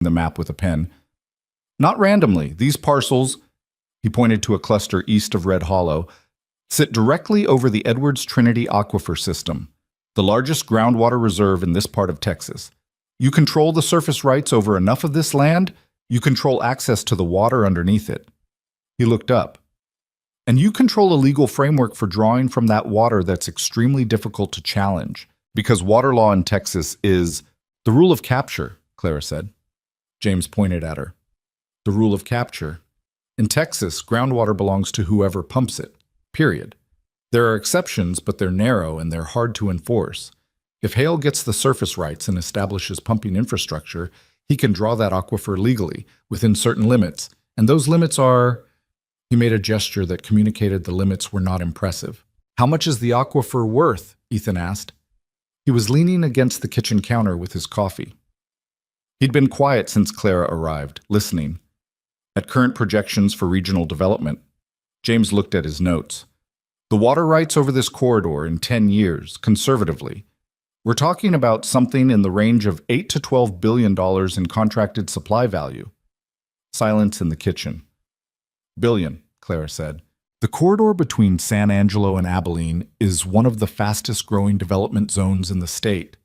the map with a pen. Not randomly. These parcels, he pointed to a cluster east of Red Hollow, sit directly over the Edwards Trinity Aquifer System, the largest groundwater reserve in this part of Texas. You control the surface rights over enough of this land, you control access to the water underneath it. He looked up. And you control a legal framework for drawing from that water that's extremely difficult to challenge, because water law in Texas is the rule of capture, Clara said. James pointed at her. The rule of capture. In Texas, groundwater belongs to whoever pumps it, period. There are exceptions, but they're narrow and they're hard to enforce. If Hale gets the surface rights and establishes pumping infrastructure, he can draw that aquifer legally, within certain limits, and those limits are... He made a gesture that communicated the limits were not impressive. How much is the aquifer worth? Ethan asked. He was leaning against the kitchen counter with his coffee. He'd been quiet since Clara arrived, listening. At current projections for regional development, James looked at his notes. The water rights over this corridor in 10 years, conservatively. We're talking about something in the range of $8 to $12 billion in contracted supply value. Silence in the kitchen. Billion, Clara said. The corridor between San Angelo and Abilene is one of the fastest growing development zones in the state.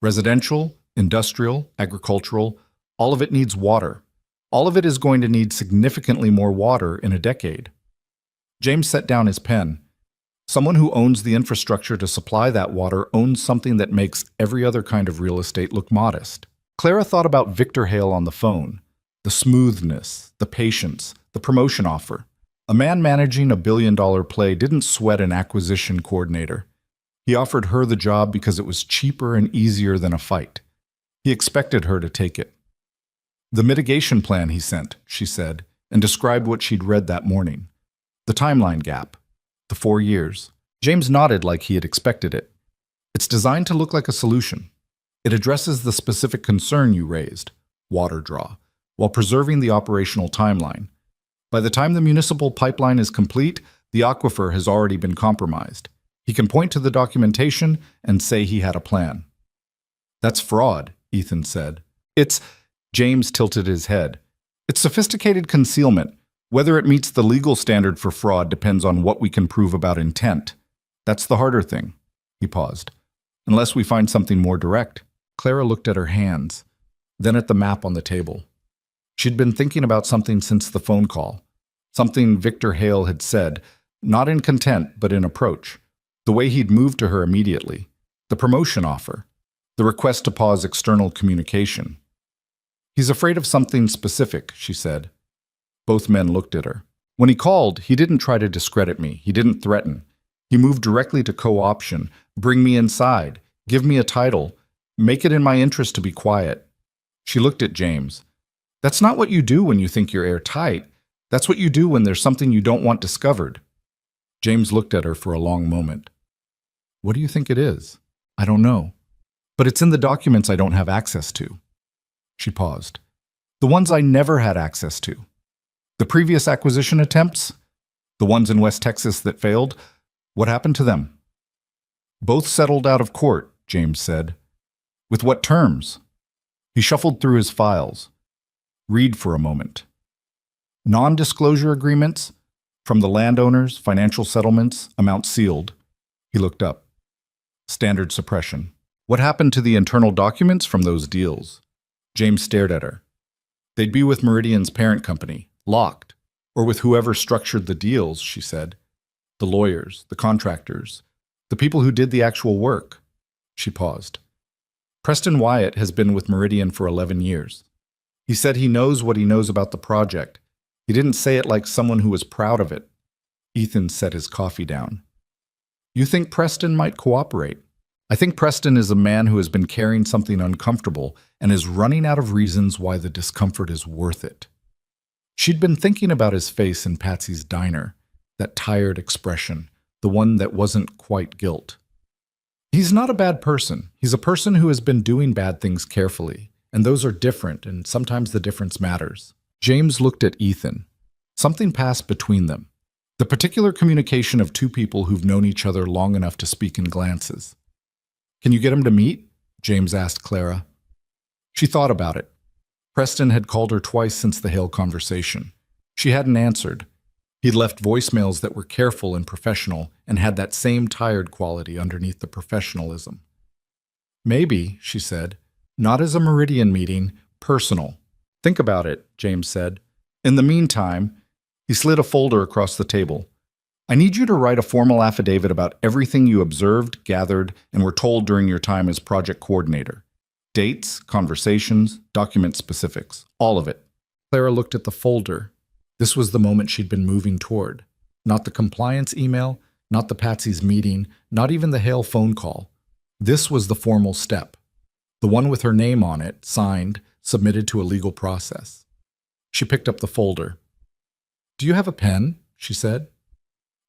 Residential, industrial, agricultural, all of it needs water. All of it is going to need significantly more water in a decade. James set down his pen. Someone who owns the infrastructure to supply that water owns something that makes every other kind of real estate look modest. Clara thought about Victor Hale on the phone. The smoothness, the patience, the promotion offer. A man managing a billion-dollar play didn't sweat an acquisition coordinator. He offered her the job because it was cheaper and easier than a fight. He expected her to take it. The mitigation plan he sent, she said, and described what she'd read that morning. The timeline gap. The 4 years. James nodded like he had expected it. It's designed to look like a solution. It addresses the specific concern you raised, water draw, while preserving the operational timeline. By the time the municipal pipeline is complete, the aquifer has already been compromised. He can point to the documentation and say he had a plan. That's fraud, Ethan said. James tilted his head. It's sophisticated concealment. Whether it meets the legal standard for fraud depends on what we can prove about intent. That's the harder thing. He paused. Unless we find something more direct. Clara looked at her hands, then at the map on the table. She'd been thinking about something since the phone call. Something Victor Hale had said, not in content, but in approach. The way he'd moved to her immediately. The promotion offer. The request to pause external communication. He's afraid of something specific, she said. Both men looked at her. When he called, he didn't try to discredit me. He didn't threaten. He moved directly to co-option. Bring me inside. Give me a title. Make it in my interest to be quiet. She looked at James. That's not what you do when you think you're airtight. That's what you do when there's something you don't want discovered. James looked at her for a long moment. What do you think it is? I don't know. But it's in the documents I don't have access to. She paused. The ones I never had access to. The previous acquisition attempts? The ones in West Texas that failed? What happened to them? Both settled out of court, James said. With what terms? He shuffled through his files. Read for a moment. Non-disclosure agreements? From the landowners, financial settlements, amount sealed. He looked up. Standard suppression. What happened to the internal documents from those deals? James stared at her. They'd be with Meridian's parent company, locked, or with whoever structured the deals, she said. The lawyers, the contractors, the people who did the actual work. She paused. Preston Wyatt has been with Meridian for 11 years. He said he knows what he knows about the project. He didn't say it like someone who was proud of it. Ethan set his coffee down. You think Preston might cooperate? I think Preston is a man who has been carrying something uncomfortable and is running out of reasons why the discomfort is worth it. She'd been thinking about his face in Patsy's diner, that tired expression, the one that wasn't quite guilt. He's not a bad person. He's a person who has been doing bad things carefully, and those are different, and sometimes the difference matters. James looked at Ethan. Something passed between them. The particular communication of two people who've known each other long enough to speak in glances. Can you get him to meet? James asked Clara. She thought about it. Preston had called her twice since the Hale conversation. She hadn't answered. He'd left voicemails that were careful and professional and had that same tired quality underneath the professionalism. Maybe, she said, not as a Meridian meeting, personal. Think about it, James said. In the meantime, he slid a folder across the table. I need you to write a formal affidavit about everything you observed, gathered, and were told during your time as project coordinator. Dates, conversations, document specifics, all of it. Clara looked at the folder. This was the moment she'd been moving toward. Not the compliance email, not the Patsy's meeting, not even the Hale phone call. This was the formal step. The one with her name on it, signed, submitted to a legal process. She picked up the folder. Do you have a pen? She said.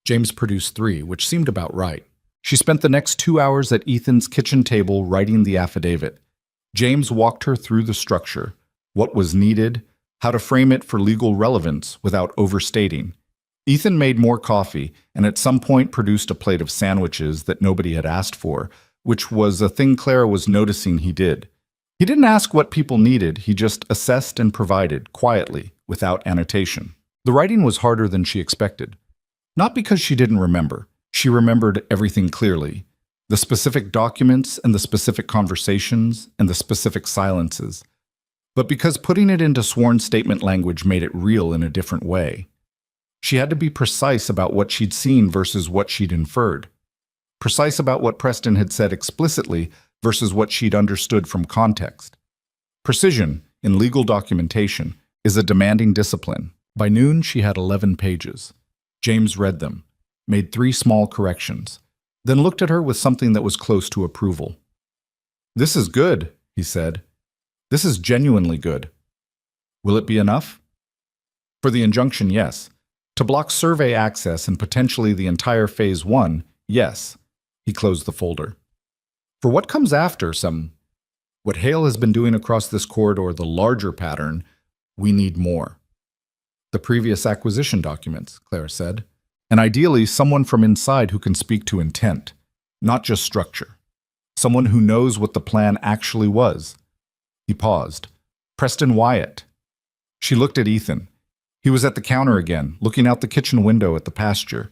James produced 3, which seemed about right. She spent the next 2 hours at Ethan's kitchen table writing the affidavit. James walked her through the structure, what was needed, how to frame it for legal relevance without overstating. Ethan made more coffee and at some point produced a plate of sandwiches that nobody had asked for, which was a thing Clara was noticing he did. He didn't ask what people needed, he just assessed and provided, quietly, without annotation. The writing was harder than she expected. Not because she didn't remember. She remembered everything clearly. The specific documents and the specific conversations and the specific silences. But because putting it into sworn statement language made it real in a different way. She had to be precise about what she'd seen versus what she'd inferred. Precise about what Preston had said explicitly versus what she'd understood from context. Precision, in legal documentation, is a demanding discipline. By noon, she had 11 pages. James read them, made 3 small corrections, then looked at her with something that was close to approval. This is good, he said. This is genuinely good. Will it be enough? For the injunction, yes. To block survey access and potentially the entire Phase 1, yes. He closed the folder. For what comes after, what Hale has been doing across this corridor, the larger pattern, we need more. The previous acquisition documents, Clara said, and ideally someone from inside who can speak to intent, not just structure. Someone who knows what the plan actually was. He paused. Preston Wyatt. She looked at Ethan. He was at the counter again, looking out the kitchen window at the pasture.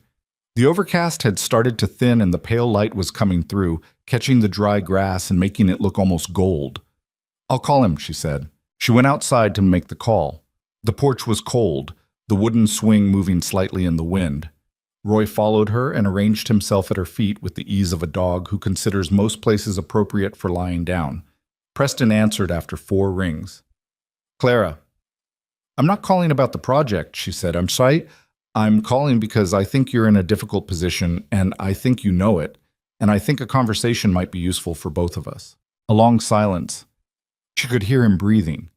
The overcast had started to thin and the pale light was coming through, catching the dry grass and making it look almost gold. I'll call him, she said. She went outside to make the call. The porch was cold, the wooden swing moving slightly in the wind. Roy followed her and arranged himself at her feet with the ease of a dog who considers most places appropriate for lying down. Preston answered after 4 rings. Clara. I'm not calling about the project, she said. I'm sorry. I'm calling because I think you're in a difficult position, and I think you know it, and I think a conversation might be useful for both of us. A long silence. She could hear him breathing.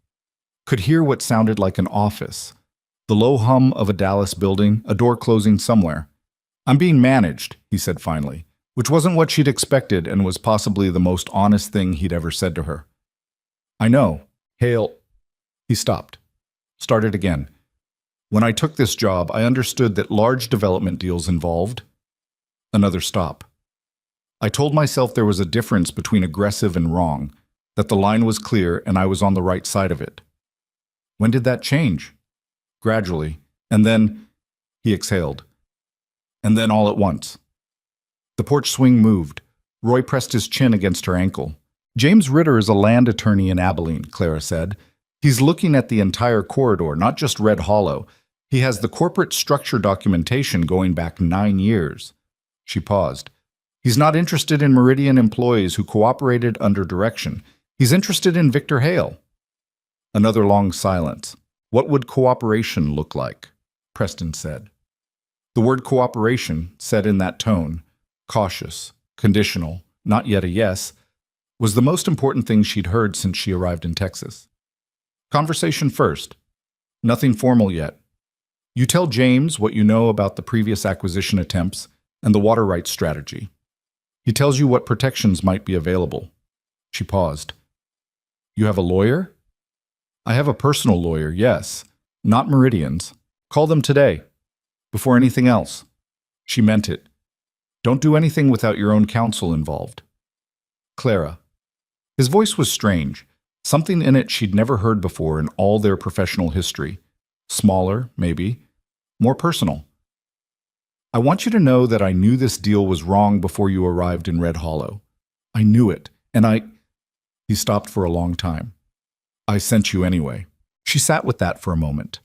Could hear what sounded like an office. The low hum of a Dallas building, a door closing somewhere. I'm being managed, he said finally, which wasn't what she'd expected and was possibly the most honest thing he'd ever said to her. I know. Hale. He stopped. Started again. When I took this job, I understood that large development deals involved. Another stop. I told myself there was a difference between aggressive and wrong, that the line was clear and I was on the right side of it. When did that change? Gradually. And then, he exhaled. And then all at once. The porch swing moved. Roy pressed his chin against her ankle. James Ritter is a land attorney in Abilene, Clara said. He's looking at the entire corridor, not just Red Hollow. He has the corporate structure documentation going back 9 years. She paused. He's not interested in Meridian employees who cooperated under direction. He's interested in Victor Hale. Another long silence. What would cooperation look like? Preston said. The word cooperation, said in that tone, cautious, conditional, not yet a yes, was the most important thing she'd heard since she arrived in Texas. Conversation first. Nothing formal yet. You tell James what you know about the previous acquisition attempts and the water rights strategy. He tells you what protections might be available. She paused. You have a lawyer? I have a personal lawyer, yes. Not Meridian's. Call them today. Before anything else. She meant it. Don't do anything without your own counsel involved. Clara. His voice was strange. Something in it she'd never heard before in all their professional history. Smaller, maybe. More personal. I want you to know that I knew this deal was wrong before you arrived in Red Hollow. I knew it, and He stopped for a long time. I sent you anyway. She sat with that for a moment.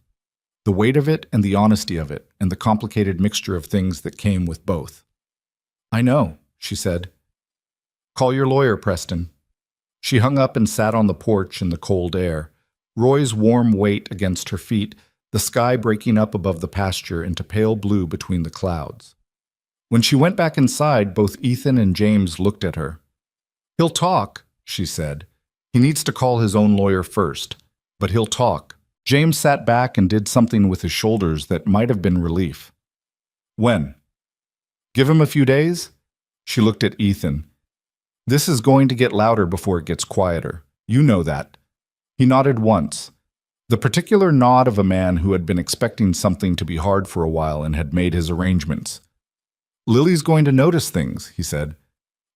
The weight of it and the honesty of it, and the complicated mixture of things that came with both. I know, she said. Call your lawyer, Preston. She hung up and sat on the porch in the cold air, Roy's warm weight against her feet, the sky breaking up above the pasture into pale blue between the clouds. When she went back inside, both Ethan and James looked at her. He'll talk, she said. He needs to call his own lawyer first, but he'll talk. James sat back and did something with his shoulders that might have been relief. When? Give him a few days? She looked at Ethan. This is going to get louder before it gets quieter. You know that. He nodded once. The particular nod of a man who had been expecting something to be hard for a while and had made his arrangements. Lily's going to notice things, he said.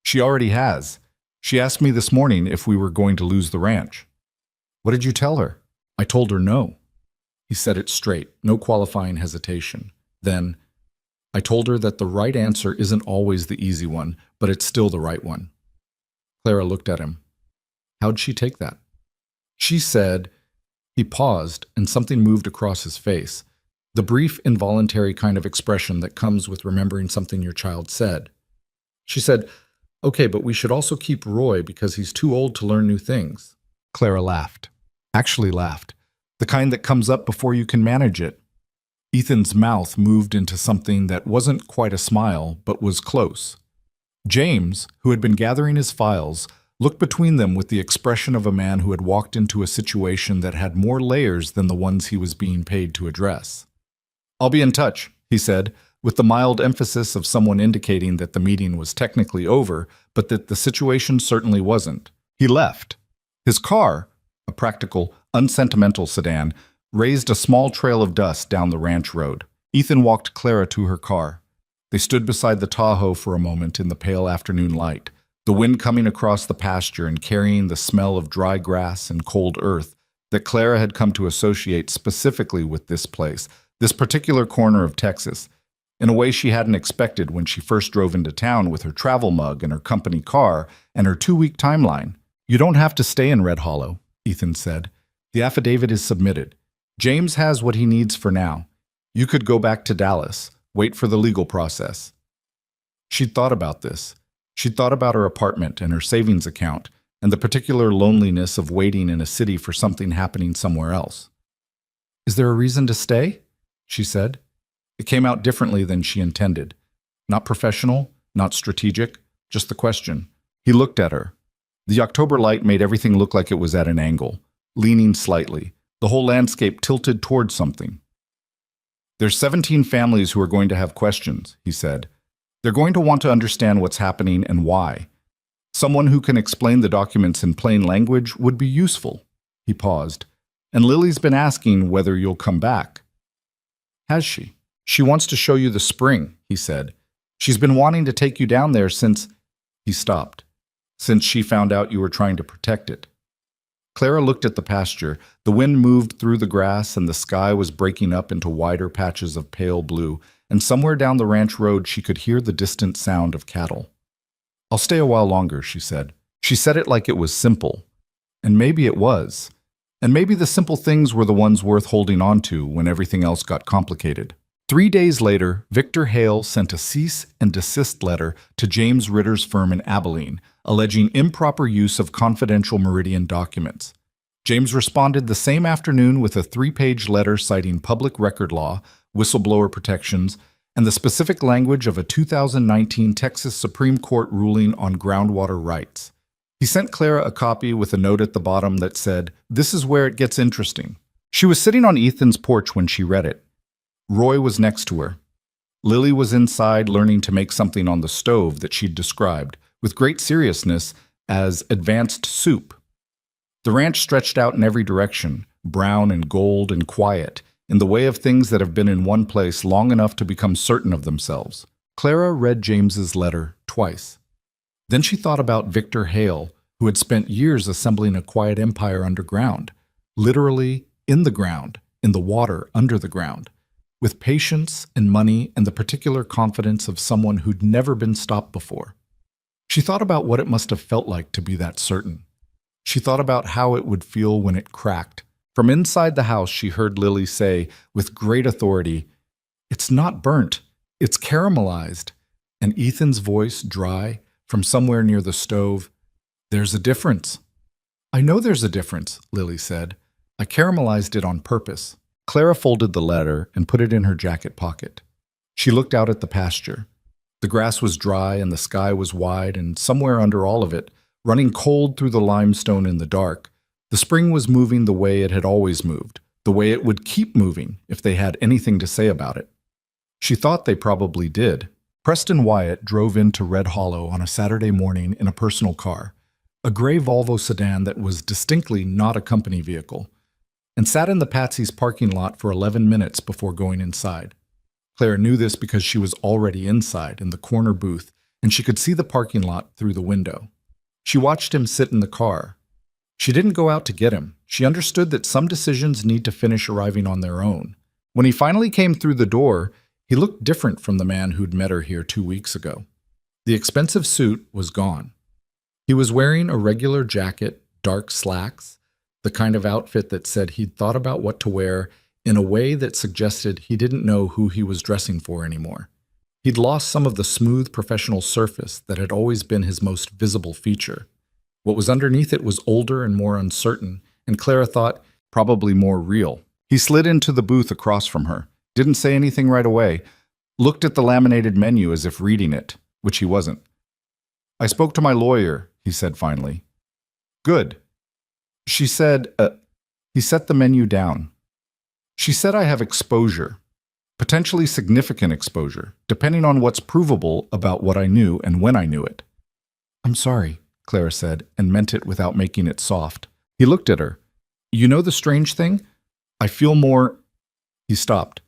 She already has. She asked me this morning if we were going to lose the ranch. What did you tell her? I told her no. He said it straight, no qualifying hesitation. Then, I told her that the right answer isn't always the easy one, but it's still the right one. Clara looked at him. How'd she take that? She said. He paused, and something moved across his face, the brief, involuntary kind of expression that comes with remembering something your child said. She said, Okay, but we should also keep Roy because he's too old to learn new things. Clara laughed. Actually laughed. The kind that comes up before you can manage it. Ethan's mouth moved into something that wasn't quite a smile, but was close. James, who had been gathering his files, looked between them with the expression of a man who had walked into a situation that had more layers than the ones he was being paid to address. I'll be in touch, he said, with the mild emphasis of someone indicating that the meeting was technically over, but that the situation certainly wasn't. He left. His car, a practical, unsentimental sedan, raised a small trail of dust down the ranch road. Ethan walked Clara to her car. They stood beside the Tahoe for a moment in the pale afternoon light, the wind coming across the pasture and carrying the smell of dry grass and cold earth that Clara had come to associate specifically with this place, this particular corner of Texas, in a way she hadn't expected when she first drove into town with her travel mug and her company car and her 2-week timeline. You don't have to stay in Red Hollow, Ethan said. The affidavit is submitted. James has what he needs for now. You could go back to Dallas, wait for the legal process. She'd thought about this. She'd thought about her apartment and her savings account and the particular loneliness of waiting in a city for something happening somewhere else. Is there a reason to stay? She said. It came out differently than she intended. Not professional, not strategic, just the question. He looked at her. The October light made everything look like it was at an angle, leaning slightly, the whole landscape tilted towards something. There's 17 families who are going to have questions, he said. They're going to want to understand what's happening and why. Someone who can explain the documents in plain language would be useful. He paused. And Lily's been asking whether you'll come back. Has she? She wants to show you the spring, he said. She's been wanting to take you down there since... He stopped. Since she found out you were trying to protect it. Clara looked at the pasture. The wind moved through the grass and the sky was breaking up into wider patches of pale blue, and somewhere down the ranch road she could hear the distant sound of cattle. I'll stay a while longer, she said. She said it like it was simple. And maybe it was. And maybe the simple things were the ones worth holding on to when everything else got complicated. 3 days later, Victor Hale sent a cease and desist letter to James Ritter's firm in Abilene, alleging improper use of confidential Meridian documents. James responded the same afternoon with a 3-page letter citing public record law, whistleblower protections, and the specific language of a 2019 Texas Supreme Court ruling on groundwater rights. He sent Clara a copy with a note at the bottom that said, "This is where it gets interesting." She was sitting on Ethan's porch when she read it. Roy was next to her. Lily was inside learning to make something on the stove that she'd described, with great seriousness, as advanced soup. The ranch stretched out in every direction, brown and gold and quiet, in the way of things that have been in one place long enough to become certain of themselves. Clara read James's letter twice. Then she thought about Victor Hale, who had spent years assembling a quiet empire underground, literally in the ground, in the water under the ground, with patience and money and the particular confidence of someone who'd never been stopped before. She thought about what it must have felt like to be that certain. She thought about how it would feel when it cracked. From inside the house, she heard Lily say, with great authority, "It's not burnt, it's caramelized." And Ethan's voice, dry, from somewhere near the stove, "There's a difference." "I know there's a difference," Lily said. "I caramelized it on purpose." Clara folded the letter and put it in her jacket pocket. She looked out at the pasture. The grass was dry and the sky was wide, and somewhere under all of it, running cold through the limestone in the dark, the spring was moving the way it had always moved, the way it would keep moving if they had anything to say about it. She thought they probably did. Preston Wyatt drove into Red Hollow on a Saturday morning in a personal car, a gray Volvo sedan that was distinctly not a company vehicle, and sat in the Patsy's parking lot for 11 minutes before going inside. Clara knew this because she was already inside in the corner booth, and she could see the parking lot through the window. She watched him sit in the car. She didn't go out to get him. She understood that some decisions need to finish arriving on their own. When he finally came through the door, he looked different from the man who'd met her here 2 weeks ago. The expensive suit was gone. He was wearing a regular jacket, dark slacks, the kind of outfit that said he'd thought about what to wear in a way that suggested he didn't know who he was dressing for anymore. He'd lost some of the smooth professional surface that had always been his most visible feature. What was underneath it was older and more uncertain, and Clara thought probably more real. He slid into the booth across from her, didn't say anything right away, looked at the laminated menu as if reading it, which he wasn't. "I spoke to my lawyer," he said finally. "Good." She said, he set the menu down. "She said I have exposure, potentially significant exposure, depending on what's provable about what I knew and when I knew it." "I'm sorry," Clara said, and meant it without making it soft. He looked at her. "You know the strange thing? I feel more—" He stopped.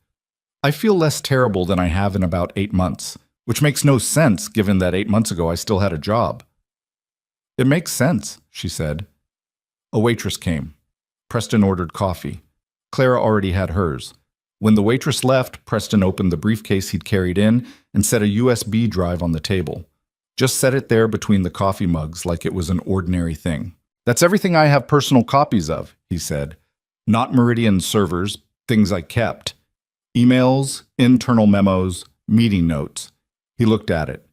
"I feel less terrible than I have in about 8 months, which makes no sense given that 8 months ago I still had a job." "It makes sense," she said. A waitress came. Preston ordered coffee. Clara already had hers. When the waitress left, Preston opened the briefcase he'd carried in and set a USB drive on the table. Just set it there between the coffee mugs like it was an ordinary thing. "That's everything I have personal copies of," he said. "Not Meridian servers, things I kept. Emails, internal memos, meeting notes." He looked at it.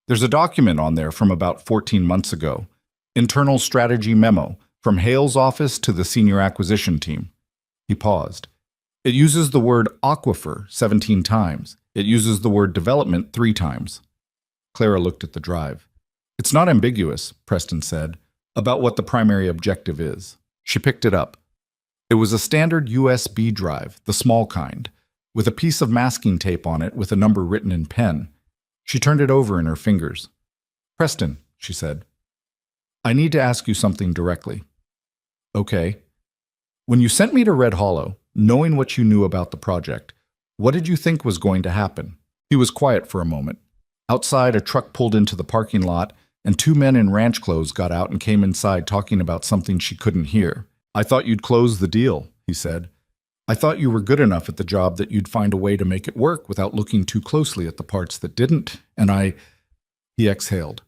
"There's a document on there from about 14 months ago. Internal strategy memo, from Hale's office to the senior acquisition team." He paused. "It uses the word aquifer 17 times. It uses the word development 3 times. Clara looked at the drive. "It's not ambiguous," Preston said, "about what the primary objective is." She picked it up. It was a standard USB drive, the small kind, with a piece of masking tape on it with a number written in pen. She turned it over in her fingers. "Preston," she said, "I need to ask you something directly." "Okay." "When you sent me to Red Hollow, knowing what you knew about the project, what did you think was going to happen?" He was quiet for a moment. Outside, a truck pulled into the parking lot, and 2 men in ranch clothes got out and came inside talking about something she couldn't hear. "I thought you'd close the deal," he said. "I thought you were good enough at the job that you'd find a way to make it work without looking too closely at the parts that didn't, and He exhaled.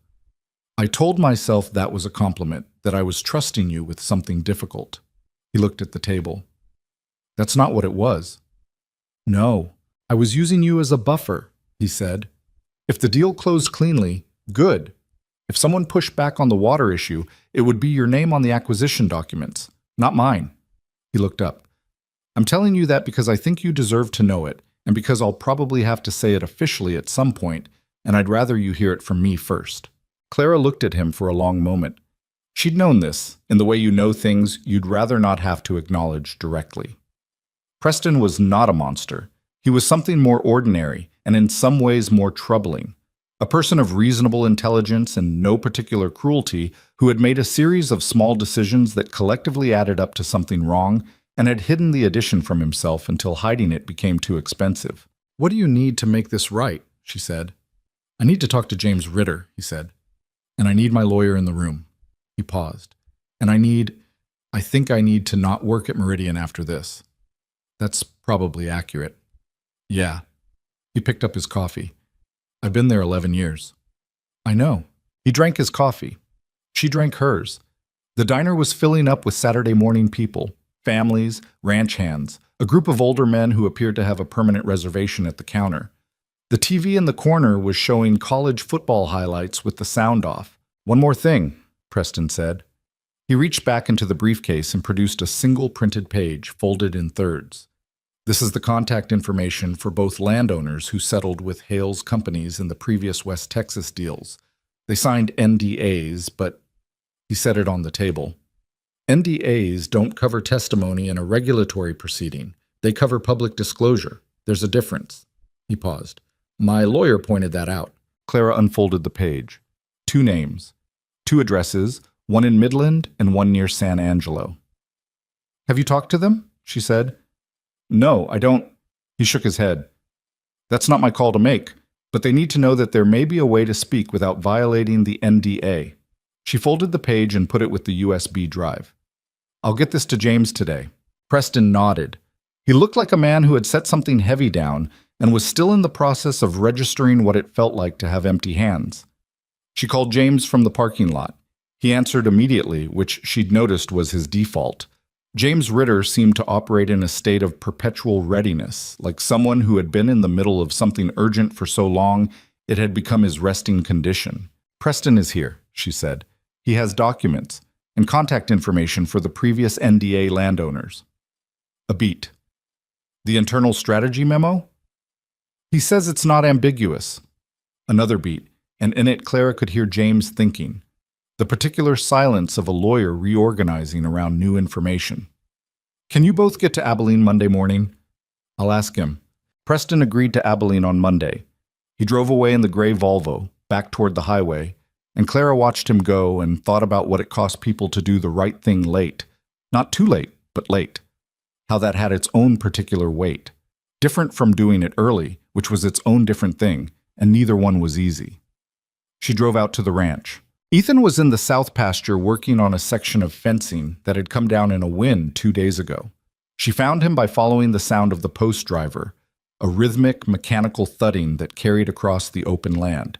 "I told myself that was a compliment, that I was trusting you with something difficult." He looked at the table. "That's not what it was." "No, I was using you as a buffer," he said. "If the deal closed cleanly, good. If someone pushed back on the water issue, it would be your name on the acquisition documents, not mine." He looked up. "I'm telling you that because I think you deserve to know it, and because I'll probably have to say it officially at some point, and I'd rather you hear it from me first." Clara looked at him for a long moment. She'd known this, in the way you know things you'd rather not have to acknowledge directly. Preston was not a monster. He was something more ordinary, and in some ways more troubling. A person of reasonable intelligence and no particular cruelty who had made a series of small decisions that collectively added up to something wrong and had hidden the addition from himself until hiding it became too expensive. "What do you need to make this right?" she said. "I need to talk to James Ritter," he said. "And I need my lawyer in the room." He paused. And I think I need to not work at Meridian after this. That's probably accurate. Yeah. He picked up his coffee. I've been there 11 years. I know. He drank his coffee. She drank hers. The diner was filling up with Saturday morning people, families, ranch hands, a group of older men who appeared to have a permanent reservation at the counter. The TV in the corner was showing college football highlights with the sound off. One more thing, Preston said. He reached back into the briefcase and produced a single printed page, folded in thirds. This is the contact information for both landowners who settled with Hale's companies in the previous West Texas deals. They signed NDAs, but he set it on the table. NDAs don't cover testimony in a regulatory proceeding. They cover public disclosure. There's a difference. He paused. My lawyer pointed that out. Clara unfolded the page. 2 names, 2 addresses, one in Midland and one near San Angelo. Have you talked to them? She said. No, I don't. He shook his head. That's not my call to make, but they need to know that there may be a way to speak without violating the NDA. She folded the page and put it with the USB drive. I'll get this to James today. Preston nodded. He looked like a man who had set something heavy down and was still in the process of registering what it felt like to have empty hands. She called James from the parking lot. He answered immediately, which she'd noticed was his default. James Ritter seemed to operate in a state of perpetual readiness, like someone who had been in the middle of something urgent for so long it had become his resting condition. Preston is here, she said. He has documents and contact information for the previous NDA landowners. A beat. The internal strategy memo? He says it's not ambiguous. Another beat, and in it Clara could hear James thinking. The particular silence of a lawyer reorganizing around new information. Can you both get to Abilene Monday morning? I'll ask him. Preston agreed to Abilene on Monday. He drove away in the gray Volvo, back toward the highway, and Clara watched him go and thought about what it cost people to do the right thing late. Not too late, but late. How that had its own particular weight. Different from doing it early, which was its own different thing, and neither one was easy. She drove out to the ranch. Ethan was in the south pasture working on a section of fencing that had come down in a wind 2 days ago. She found him by following the sound of the post driver, a rhythmic, mechanical thudding that carried across the open land.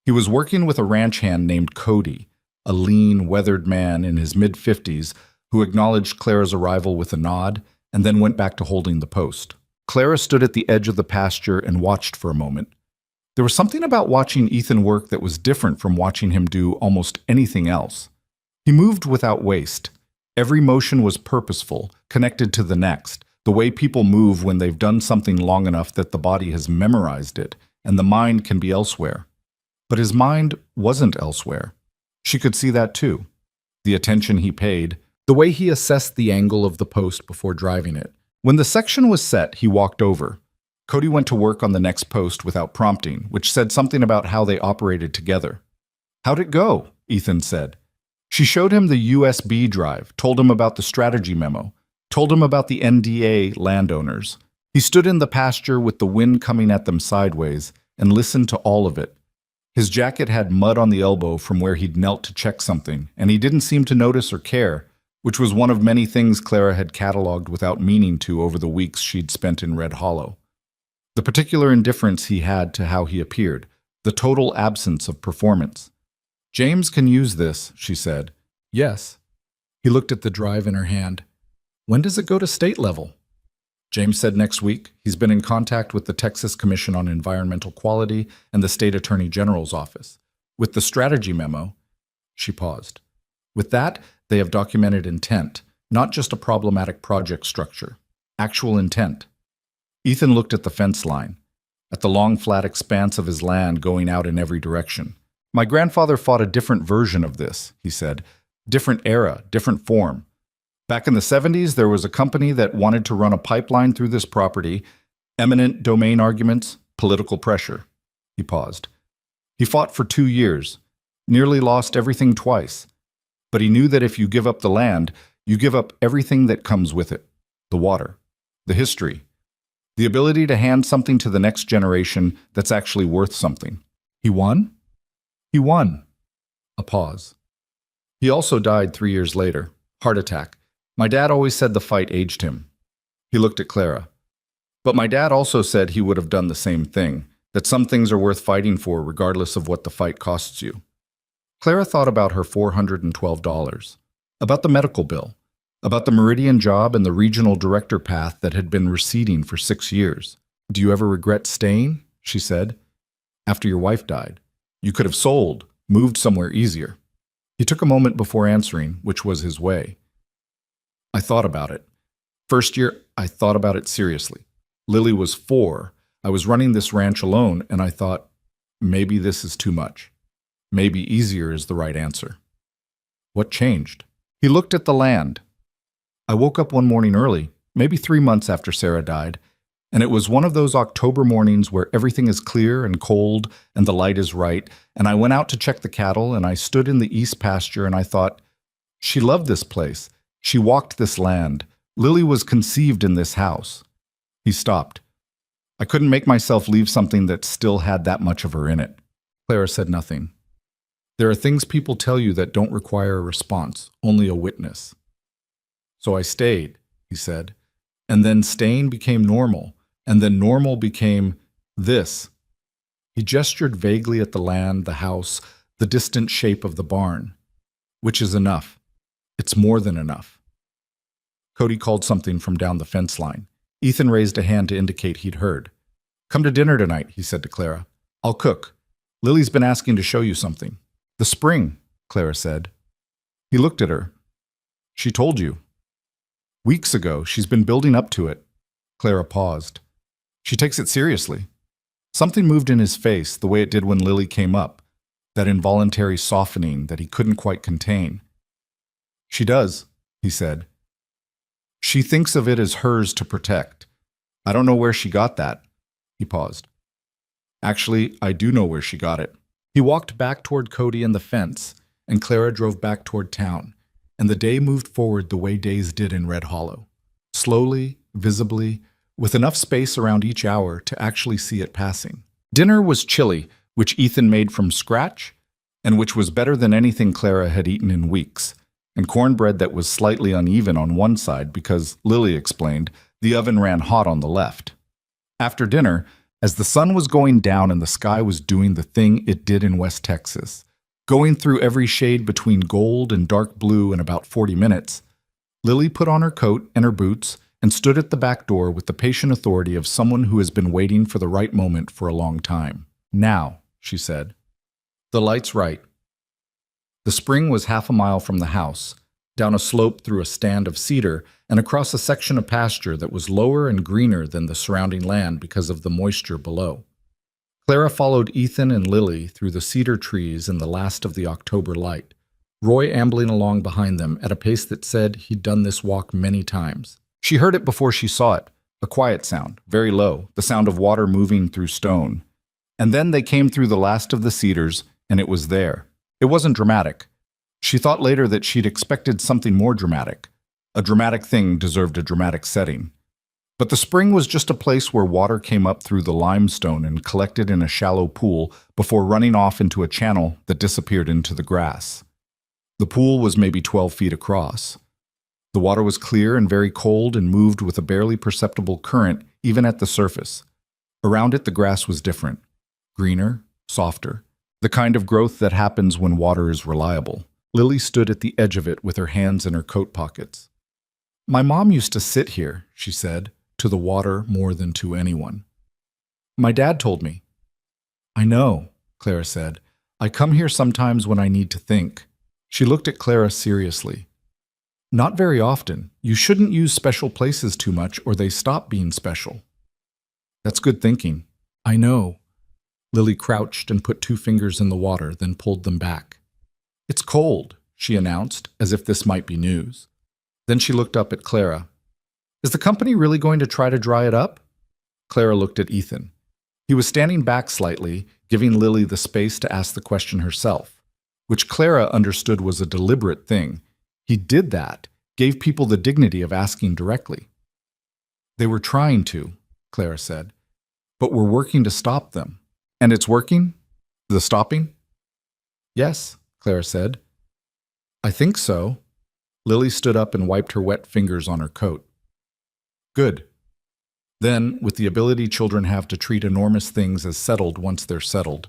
He was working with a ranch hand named Cody, a lean, weathered man in his mid-50s who acknowledged Clara's arrival with a nod and then went back to holding the post. Clara stood at the edge of the pasture and watched for a moment. There was something about watching Ethan work that was different from watching him do almost anything else. He moved without waste. Every motion was purposeful, connected to the next, the way people move when they've done something long enough that the body has memorized it, and the mind can be elsewhere. But his mind wasn't elsewhere. She could see that too. The attention he paid, the way he assessed the angle of the post before driving it. When the section was set, he walked over. Cody went to work on the next post without prompting, which said something about how they operated together. How'd it go? Ethan said. She showed him the USB drive, told him about the strategy memo, told him about the NDA landowners. He stood in the pasture with the wind coming at them sideways and listened to all of it. His jacket had mud on the elbow from where he'd knelt to check something, and he didn't seem to notice or care, which was one of many things Clara had cataloged without meaning to over the weeks she'd spent in Red Hollow. The particular indifference he had to how he appeared, the total absence of performance. James can use this, she said. Yes. He looked at the drive in her hand. When does it go to state level? James said next week. He's been in contact with the Texas Commission on Environmental Quality and the State Attorney General's office. With the strategy memo, she paused. With that, they have documented intent, not just a problematic project structure. Actual intent. Ethan looked at the fence line, at the long flat expanse of his land going out in every direction. My grandfather fought a different version of this, he said. Different era, different form. Back in the 70s, there was a company that wanted to run a pipeline through this property. Eminent domain arguments, political pressure. He paused. He fought for 2 years, nearly lost everything twice. But he knew that if you give up the land, you give up everything that comes with it. The water, the history, the ability to hand something to the next generation that's actually worth something. He won? He won. A pause. He also died 3 years later. Heart attack. My dad always said the fight aged him. He looked at Clara. But my dad also said he would have done the same thing, that some things are worth fighting for regardless of what the fight costs you. Clara thought about her $412, about the medical bill, about the Meridian job and the regional director path that had been receding for 6 years. Do you ever regret staying? She said. After your wife died. You could have sold, moved somewhere easier. He took a moment before answering, which was his way. I thought about it. First year, I thought about it seriously. Lily was 4. I was running this ranch alone, and I thought, maybe this is too much. Maybe easier is the right answer. What changed? He looked at the land. I woke up one morning early, maybe 3 months after Sarah died, and it was one of those October mornings where everything is clear and cold and the light is right, and I went out to check the cattle, and I stood in the east pasture, and I thought, she loved this place. She walked this land. Lily was conceived in this house. He stopped. I couldn't make myself leave something that still had that much of her in it. Clara said nothing. There are things people tell you that don't require a response, only a witness. So I stayed, he said, and then staying became normal, and then normal became this. He gestured vaguely at the land, the house, the distant shape of the barn. Which is enough. It's more than enough. Cody called something from down the fence line. Ethan raised a hand to indicate he'd heard. Come to dinner tonight, he said to Clara. I'll cook. Lily's been asking to show you something. The spring, Clara said. He looked at her. She told you. Weeks ago, she's been building up to it. Clara paused. She takes it seriously. Something moved in his face the way it did when Lily came up, that involuntary softening that he couldn't quite contain. She does, he said. She thinks of it as hers to protect. I don't know where she got that. He paused. Actually, I do know where she got it. He walked back toward Cody and the fence, and Clara drove back toward town, and the day moved forward the way days did in Red Hollow. Slowly, visibly, with enough space around each hour to actually see it passing. Dinner was chili, which Ethan made from scratch, and which was better than anything Clara had eaten in weeks, and cornbread that was slightly uneven on one side because, Lily explained, the oven ran hot on the left. After dinner, as the sun was going down and the sky was doing the thing it did in West Texas, going through every shade between gold and dark blue in about 40 minutes, Lily put on her coat and her boots and stood at the back door with the patient authority of someone who has been waiting for the right moment for a long time. Now, she said. The light's right. The spring was half a mile from the house, down a slope through a stand of cedar and across a section of pasture that was lower and greener than the surrounding land because of the moisture below. Clara followed Ethan and Lily through the cedar trees in the last of the October light, Roy ambling along behind them at a pace that said he'd done this walk many times. She heard it before she saw it, a quiet sound, very low, the sound of water moving through stone. And then they came through the last of the cedars, and it was there. It wasn't dramatic. She thought later that she'd expected something more dramatic. A dramatic thing deserved a dramatic setting. But the spring was just a place where water came up through the limestone and collected in a shallow pool before running off into a channel that disappeared into the grass. The pool was maybe 12 feet across. The water was clear and very cold and moved with a barely perceptible current even at the surface. Around it, the grass was different. Greener, softer, the kind of growth that happens when water is reliable. Lily stood at the edge of it with her hands in her coat pockets. My mom used to sit here, she said, to the water more than to anyone. My dad told me. I know, Clara said. I come here sometimes when I need to think. She looked at Clara seriously. Not very often. You shouldn't use special places too much or they stop being special. That's good thinking. I know. Lily crouched and put 2 fingers in the water, then pulled them back. It's cold, she announced, as if this might be news. Then she looked up at Clara. Is the company really going to try to dry it up? Clara looked at Ethan. He was standing back slightly, giving Lily the space to ask the question herself, which Clara understood was a deliberate thing. He did that, gave people the dignity of asking directly. They were trying to, Clara said, but we're working to stop them. And it's working? The stopping? Yes, Clara said. I think so. Lily stood up and wiped her wet fingers on her coat. Good. Then, with the ability children have to treat enormous things as settled once they're settled,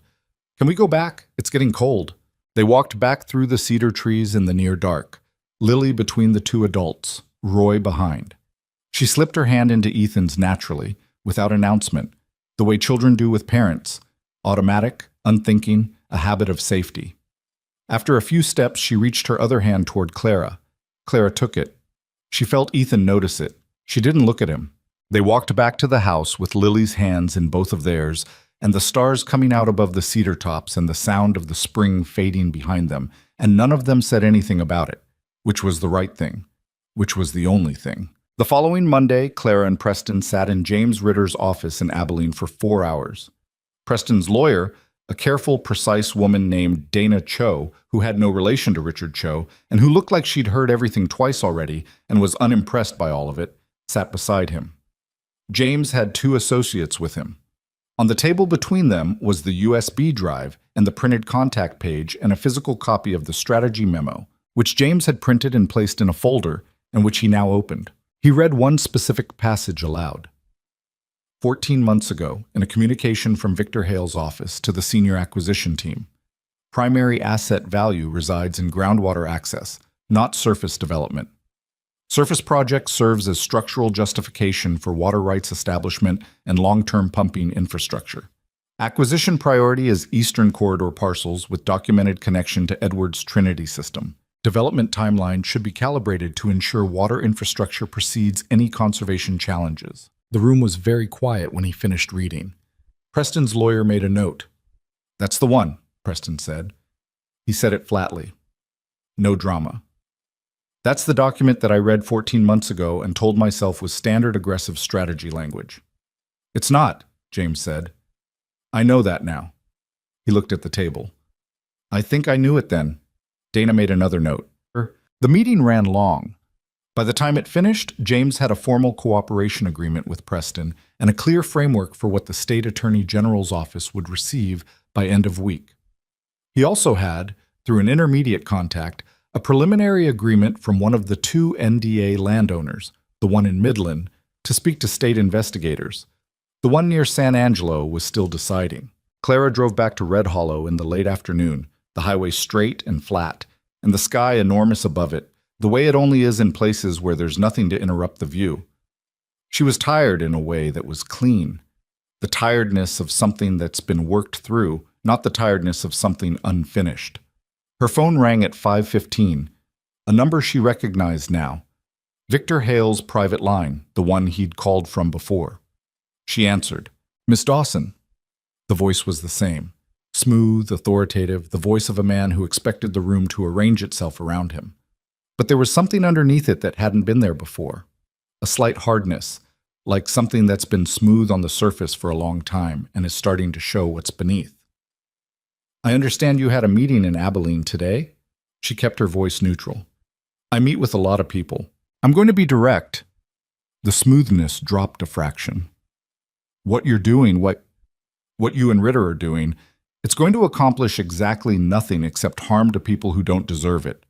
can we go back? It's getting cold. They walked back through the cedar trees in the near dark, Lily between the two adults, Roy behind. She slipped her hand into Ethan's naturally, without announcement, the way children do with parents, automatic, unthinking, a habit of safety. After a few steps, she reached her other hand toward Clara. Clara took it. She felt Ethan notice it. She didn't look at him. They walked back to the house with Lily's hands in both of theirs, and the stars coming out above the cedar tops and the sound of the spring fading behind them, and none of them said anything about it, which was the right thing, which was the only thing. The following Monday, Clara and Preston sat in James Ritter's office in Abilene for 4 hours. Preston's lawyer, a careful, precise woman named Dana Cho, who had no relation to Richard Cho, and who looked like she'd heard everything twice already and was unimpressed by all of it, sat beside him. James had 2 associates with him. On the table between them was the USB drive and the printed contact page and a physical copy of the strategy memo, which James had printed and placed in a folder and which he now opened. He read one specific passage aloud. 14 months ago, in a communication from Victor Hale's office to the senior acquisition team, primary asset value resides in groundwater access, not surface development. Surface project serves as structural justification for water rights establishment and long-term pumping infrastructure. Acquisition priority is eastern corridor parcels with documented connection to Edwards Trinity system. Development timeline should be calibrated to ensure water infrastructure precedes any conservation challenges. The room was very quiet when he finished reading. Preston's lawyer made a note. "That's the one," Preston said. He said it flatly. No drama. "That's the document that I read 14 months ago and told myself was standard aggressive strategy language." "It's not," James said. "I know that now." He looked at the table. "I think I knew it then." Dana made another note. The meeting ran long. By the time it finished, James had a formal cooperation agreement with Preston and a clear framework for what the State Attorney General's office would receive by end of week. He also had, through an intermediate contact, a preliminary agreement from one of the 2 NDA landowners, the one in Midland, to speak to state investigators. The one near San Angelo was still deciding. Clara drove back to Red Hollow in the late afternoon, the highway straight and flat, and the sky enormous above it, the way it only is in places where there's nothing to interrupt the view. She was tired in a way that was clean, the tiredness of something that's been worked through, not the tiredness of something unfinished. Her phone rang at 5:15, a number she recognized now. Victor Hale's private line, the one he'd called from before. She answered. "Miss Dawson." The voice was the same, smooth, authoritative, the voice of a man who expected the room to arrange itself around him. But there was something underneath it that hadn't been there before, a slight hardness, like something that's been smooth on the surface for a long time and is starting to show what's beneath. "I understand you had a meeting in Abilene today?" She kept her voice neutral. "I meet with a lot of people. I'm going to be direct." The smoothness dropped a fraction. "What you're doing, what you and Ritter are doing, it's going to accomplish exactly nothing except harm to people who don't deserve it.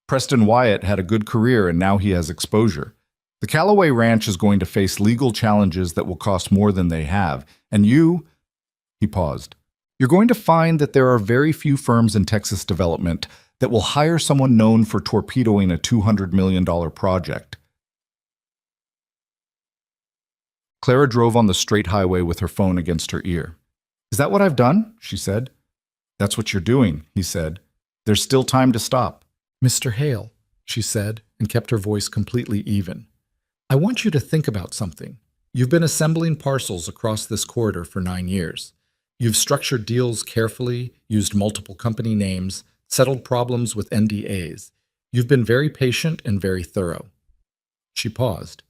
Preston Wyatt had a good career and now he has exposure. The Callaway Ranch is going to face legal challenges that will cost more than they have, and you—" He paused. "You're going to find that there are very few firms in Texas development that will hire someone known for torpedoing a $200 million project." Clara drove on the straight highway with her phone against her ear. "Is that what I've done?" she said. "That's what you're doing," he said. "There's still time to stop." "Mr. Hale," she said, and kept her voice completely even. "I want you to think about something. You've been assembling parcels across this corridor for 9 years. You've structured deals carefully, used multiple company names, settled problems with NDAs. You've been very patient and very thorough." She paused.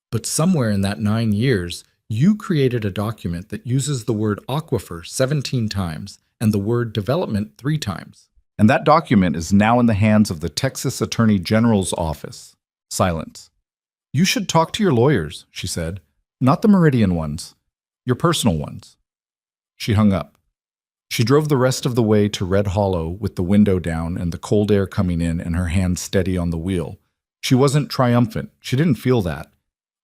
"But somewhere in that 9 years, you created a document that uses the word aquifer 17 times and the word development 3 times. And that document is now in the hands of the Texas Attorney General's office." Silence. "You should talk to your lawyers," she said. "Not the Meridian ones. Your personal ones." She hung up. She drove the rest of the way to Red Hollow with the window down and the cold air coming in and her hand steady on the wheel. She wasn't triumphant. She didn't feel that.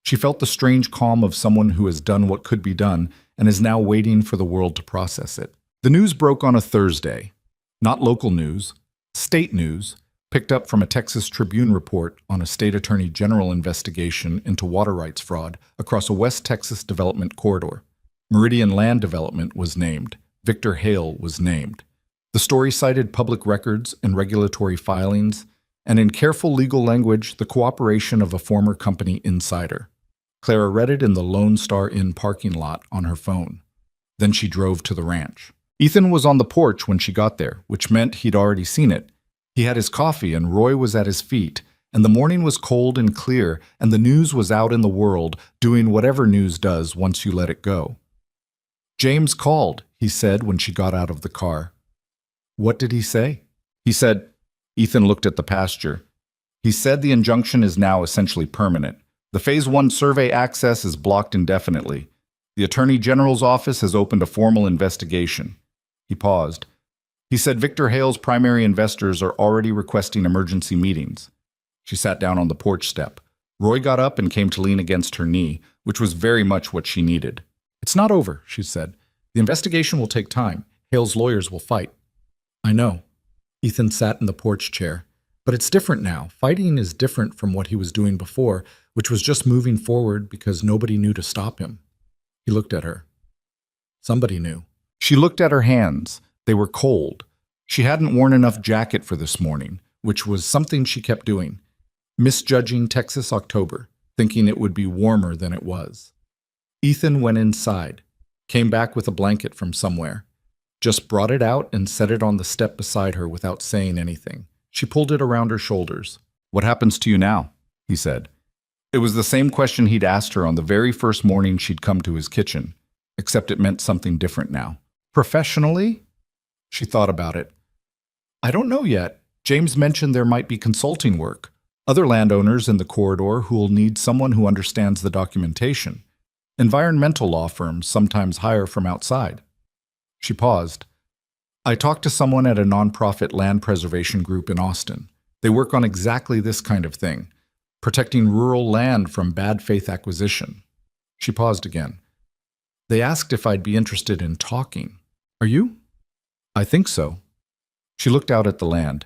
She felt the strange calm of someone who has done what could be done and is now waiting for the world to process it. The news broke on a Thursday. Not local news, state news, picked up from a Texas Tribune report on a state attorney general investigation into water rights fraud across a West Texas development corridor. Meridian Land Development was named. Victor Hale was named. The story cited public records and regulatory filings, and in careful legal language, the cooperation of a former company insider. Clara read it in the Lone Star Inn parking lot on her phone. Then she drove to the ranch. Ethan was on the porch when she got there, which meant he'd already seen it. He had his coffee and Roy was at his feet, and the morning was cold and clear, and the news was out in the world, doing whatever news does once you let it go. "James called," he said when she got out of the car. "What did he say?" He said, Ethan looked at the pasture. "He said the injunction is now essentially permanent. The Phase 1 survey access is blocked indefinitely. The Attorney General's office has opened a formal investigation." He paused. He said Victor Hale's primary investors are already requesting emergency meetings. She sat down on the porch step. Roy got up and came to lean against her knee, which was very much what she needed. "It's not over," she said. "The investigation will take time. Hale's lawyers will fight." "I know." Ethan sat in the porch chair. "But it's different now. Fighting is different from what he was doing before, which was just moving forward because nobody knew to stop him." He looked at her. Somebody knew. She looked at her hands. They were cold. She hadn't worn enough jacket for this morning, which was something she kept doing. Misjudging Texas October, thinking it would be warmer than it was. Ethan went inside, came back with a blanket from somewhere, just brought it out and set it on the step beside her without saying anything. She pulled it around her shoulders. "What happens to you now?" he said. It was the same question he'd asked her on the very first morning she'd come to his kitchen, except it meant something different now. "Professionally?" She thought about it. "I don't know yet. James mentioned there might be consulting work. Other landowners in the corridor who'll need someone who understands the documentation. Environmental law firms sometimes hire from outside." She paused. "I talked to someone at a nonprofit land preservation group in Austin. They work on exactly this kind of thing, protecting rural land from bad faith acquisition." She paused again. "They asked if I'd be interested in talking. Are you?" "I think so." She looked out at the land.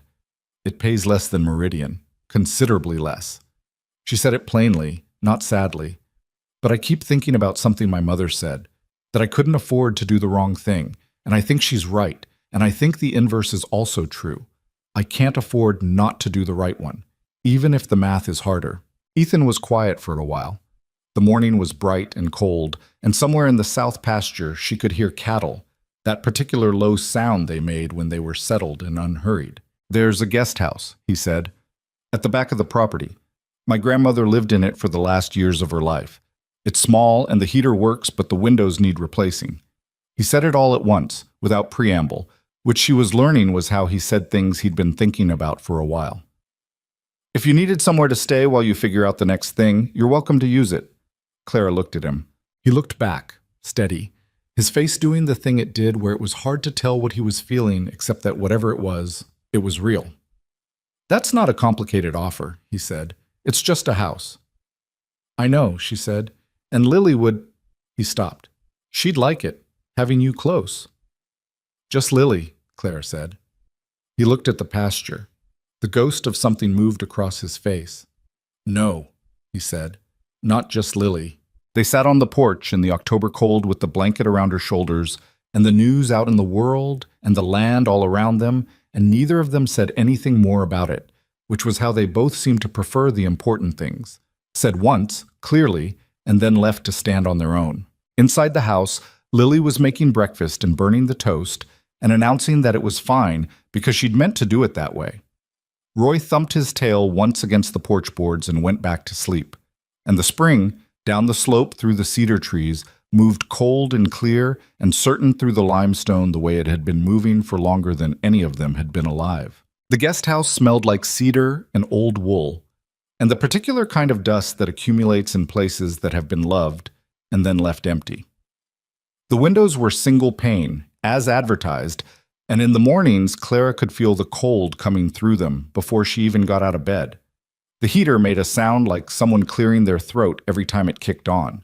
"It pays less than Meridian, considerably less." She said it plainly, not sadly. "But I keep thinking about something my mother said, that I couldn't afford to do the wrong thing, and I think she's right, and I think the inverse is also true. I can't afford not to do the right one, even if the math is harder." Ethan was quiet for a while. The morning was bright and cold, and somewhere in the south pasture she could hear cattle, that particular low sound they made when they were settled and unhurried. "There's a guest house," he said, "at the back of the property. My grandmother lived in it for the last years of her life. It's small and the heater works, but the windows need replacing." He said it all at once, without preamble, which she was learning was how he said things he'd been thinking about for a while. "If you needed somewhere to stay while you figure out the next thing, you're welcome to use it." Clara looked at him. He looked back, steady, his face doing the thing it did where it was hard to tell what he was feeling except that whatever it was real. "That's not a complicated offer," he said. "It's just a house." "I know," she said. "And Lily would—" He stopped. "She'd like it, having you close." "Just Lily," Clara said. He looked at the pasture. The ghost of something moved across his face. "No," he said. "Not just Lily." They sat on the porch in the October cold with the blanket around her shoulders and the news out in the world and the land all around them, and neither of them said anything more about it, which was how they both seemed to prefer the important things. Said once, clearly, and then left to stand on their own. Inside the house, Lily was making breakfast and burning the toast and announcing that it was fine because she'd meant to do it that way. Roy thumped his tail once against the porch boards and went back to sleep. And the spring, down the slope through the cedar trees, moved cold and clear and certain through the limestone the way it had been moving for longer than any of them had been alive. The guest house smelled like cedar and old wool, and the particular kind of dust that accumulates in places that have been loved and then left empty. The windows were single pane, as advertised, and in the mornings, Clara could feel the cold coming through them before she even got out of bed. The heater made a sound like someone clearing their throat every time it kicked on.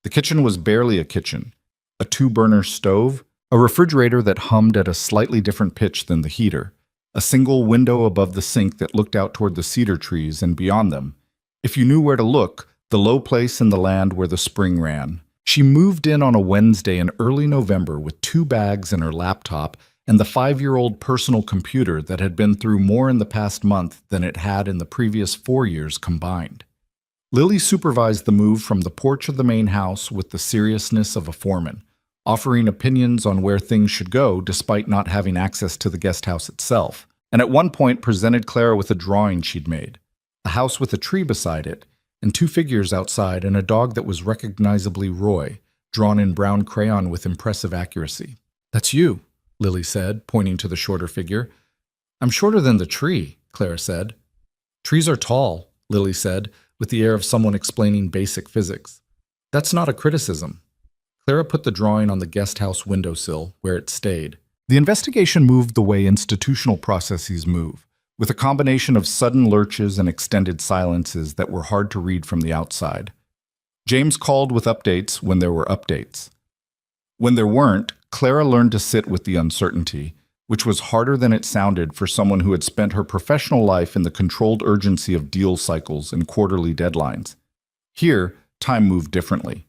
The kitchen was barely a kitchen. A two-burner stove, a refrigerator that hummed at a slightly different pitch than the heater, a single window above the sink that looked out toward the cedar trees and beyond them. If you knew where to look, the low place in the land where the spring ran. She moved in on a Wednesday in early November with 2 bags and her laptop and the 5-year-old personal computer that had been through more in the past month than it had in the previous 4 years combined. Lily supervised the move from the porch of the main house with the seriousness of a foreman, offering opinions on where things should go despite not having access to the guest house itself, and at one point presented Clara with a drawing she'd made, a house with a tree beside it, and 2 figures outside and a dog that was recognizably Roy, drawn in brown crayon with impressive accuracy. "That's you," Lily said, pointing to the shorter figure. "I'm shorter than the tree," Clara said. "Trees are tall," Lily said, with the air of someone explaining basic physics. "That's not a criticism." Clara put the drawing on the guest house windowsill, where it stayed. The investigation moved the way institutional processes move, with a combination of sudden lurches and extended silences that were hard to read from the outside. James called with updates when there were updates. When there weren't, Clara learned to sit with the uncertainty, which was harder than it sounded for someone who had spent her professional life in the controlled urgency of deal cycles and quarterly deadlines. Here, time moved differently.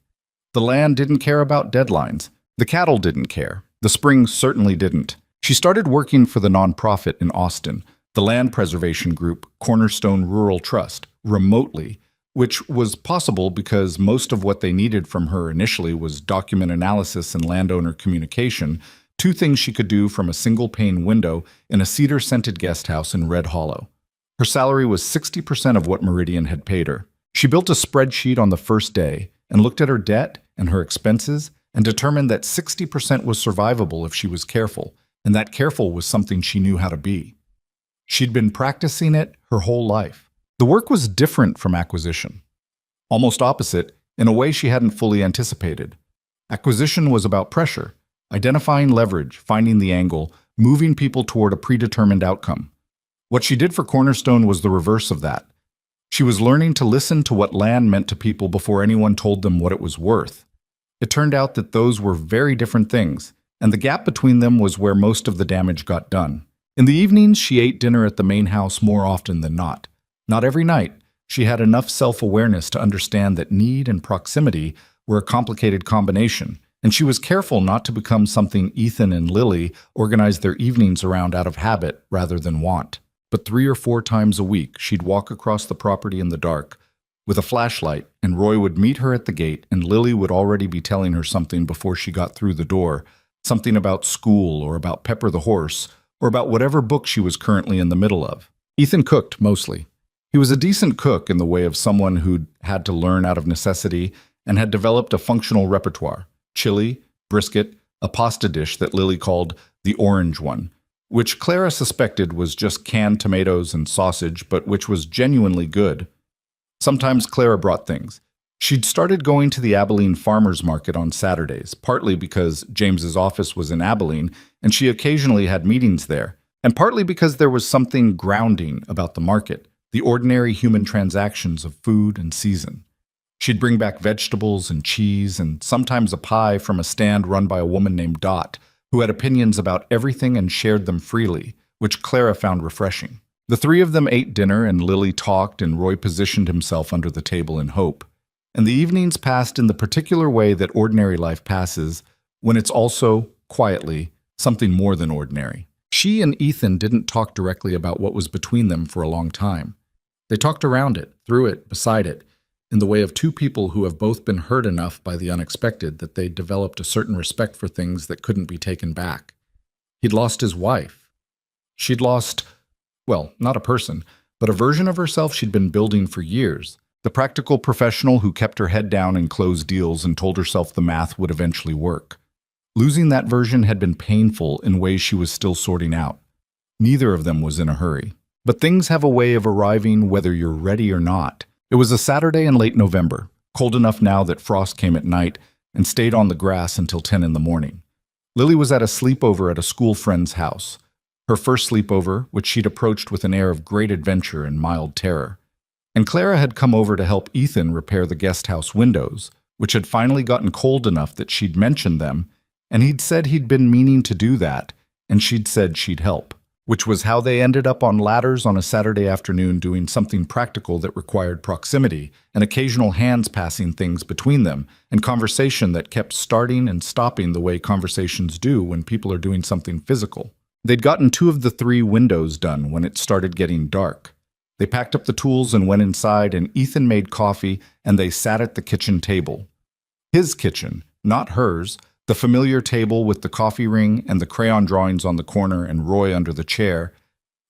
The land didn't care about deadlines. The cattle didn't care. The spring certainly didn't. She started working for the nonprofit in Austin, the land preservation group Cornerstone Rural Trust, remotely, which was possible because most of what they needed from her initially was document analysis and landowner communication, 2 things she could do from a single-pane window in a cedar-scented guest house in Red Hollow. Her salary was 60% of what Meridian had paid her. She built a spreadsheet on the first day and looked at her debt and her expenses and determined that 60% was survivable if she was careful, and that careful was something she knew how to be. She'd been practicing it her whole life. The work was different from acquisition. Almost opposite, in a way she hadn't fully anticipated. Acquisition was about pressure, identifying leverage, finding the angle, moving people toward a predetermined outcome. What she did for Cornerstone was the reverse of that. She was learning to listen to what land meant to people before anyone told them what it was worth. It turned out that those were very different things, and the gap between them was where most of the damage got done. In the evenings, she ate dinner at the main house more often than not. Not every night. She had enough self-awareness to understand that need and proximity were a complicated combination, and she was careful not to become something Ethan and Lily organized their evenings around out of habit rather than want. But 3 or 4 times a week, she'd walk across the property in the dark with a flashlight, and Roy would meet her at the gate, and Lily would already be telling her something before she got through the door, something about school or about Pepper the horse, or about whatever book she was currently in the middle of. Ethan cooked, mostly. He was a decent cook in the way of someone who'd had to learn out of necessity and had developed a functional repertoire: chili, brisket, a pasta dish that Lily called the orange one, which Clara suspected was just canned tomatoes and sausage, but which was genuinely good. Sometimes Clara brought things. She'd started going to the Abilene Farmers Market on Saturdays, partly because James's office was in Abilene and she occasionally had meetings there, and partly because there was something grounding about the market, the ordinary human transactions of food and season. She'd bring back vegetables and cheese and sometimes a pie from a stand run by a woman named Dot, who had opinions about everything and shared them freely, which Clara found refreshing. The 3 of them ate dinner and Lily talked and Roy positioned himself under the table in hope. And the evenings passed in the particular way that ordinary life passes, when it's also, quietly, something more than ordinary. She and Ethan didn't talk directly about what was between them for a long time. They talked around it, through it, beside it, in the way of 2 people who have both been hurt enough by the unexpected that they developed a certain respect for things that couldn't be taken back. He'd lost his wife. She'd lost, well, not a person, but a version of herself she'd been building for years. The practical professional who kept her head down and closed deals and told herself the math would eventually work. Losing that version had been painful in ways she was still sorting out. Neither of them was in a hurry. But things have a way of arriving whether you're ready or not. It was a Saturday in late November, cold enough now that frost came at night and stayed on the grass until 10 in the morning. Lily was at a sleepover at a school friend's house. Her first sleepover, which she'd approached with an air of great adventure and mild terror. And Clara had come over to help Ethan repair the guest house windows, which had finally gotten cold enough that she'd mentioned them, and he'd said he'd been meaning to do that, and she'd said she'd help, which was how they ended up on ladders on a Saturday afternoon doing something practical that required proximity and occasional hands passing things between them, and conversation that kept starting and stopping the way conversations do when people are doing something physical. They'd gotten 2 of the 3 windows done when it started getting dark. They packed up the tools and went inside, and Ethan made coffee, and they sat at the kitchen table. His kitchen, not hers, the familiar table with the coffee ring and the crayon drawings on the corner and Roy under the chair,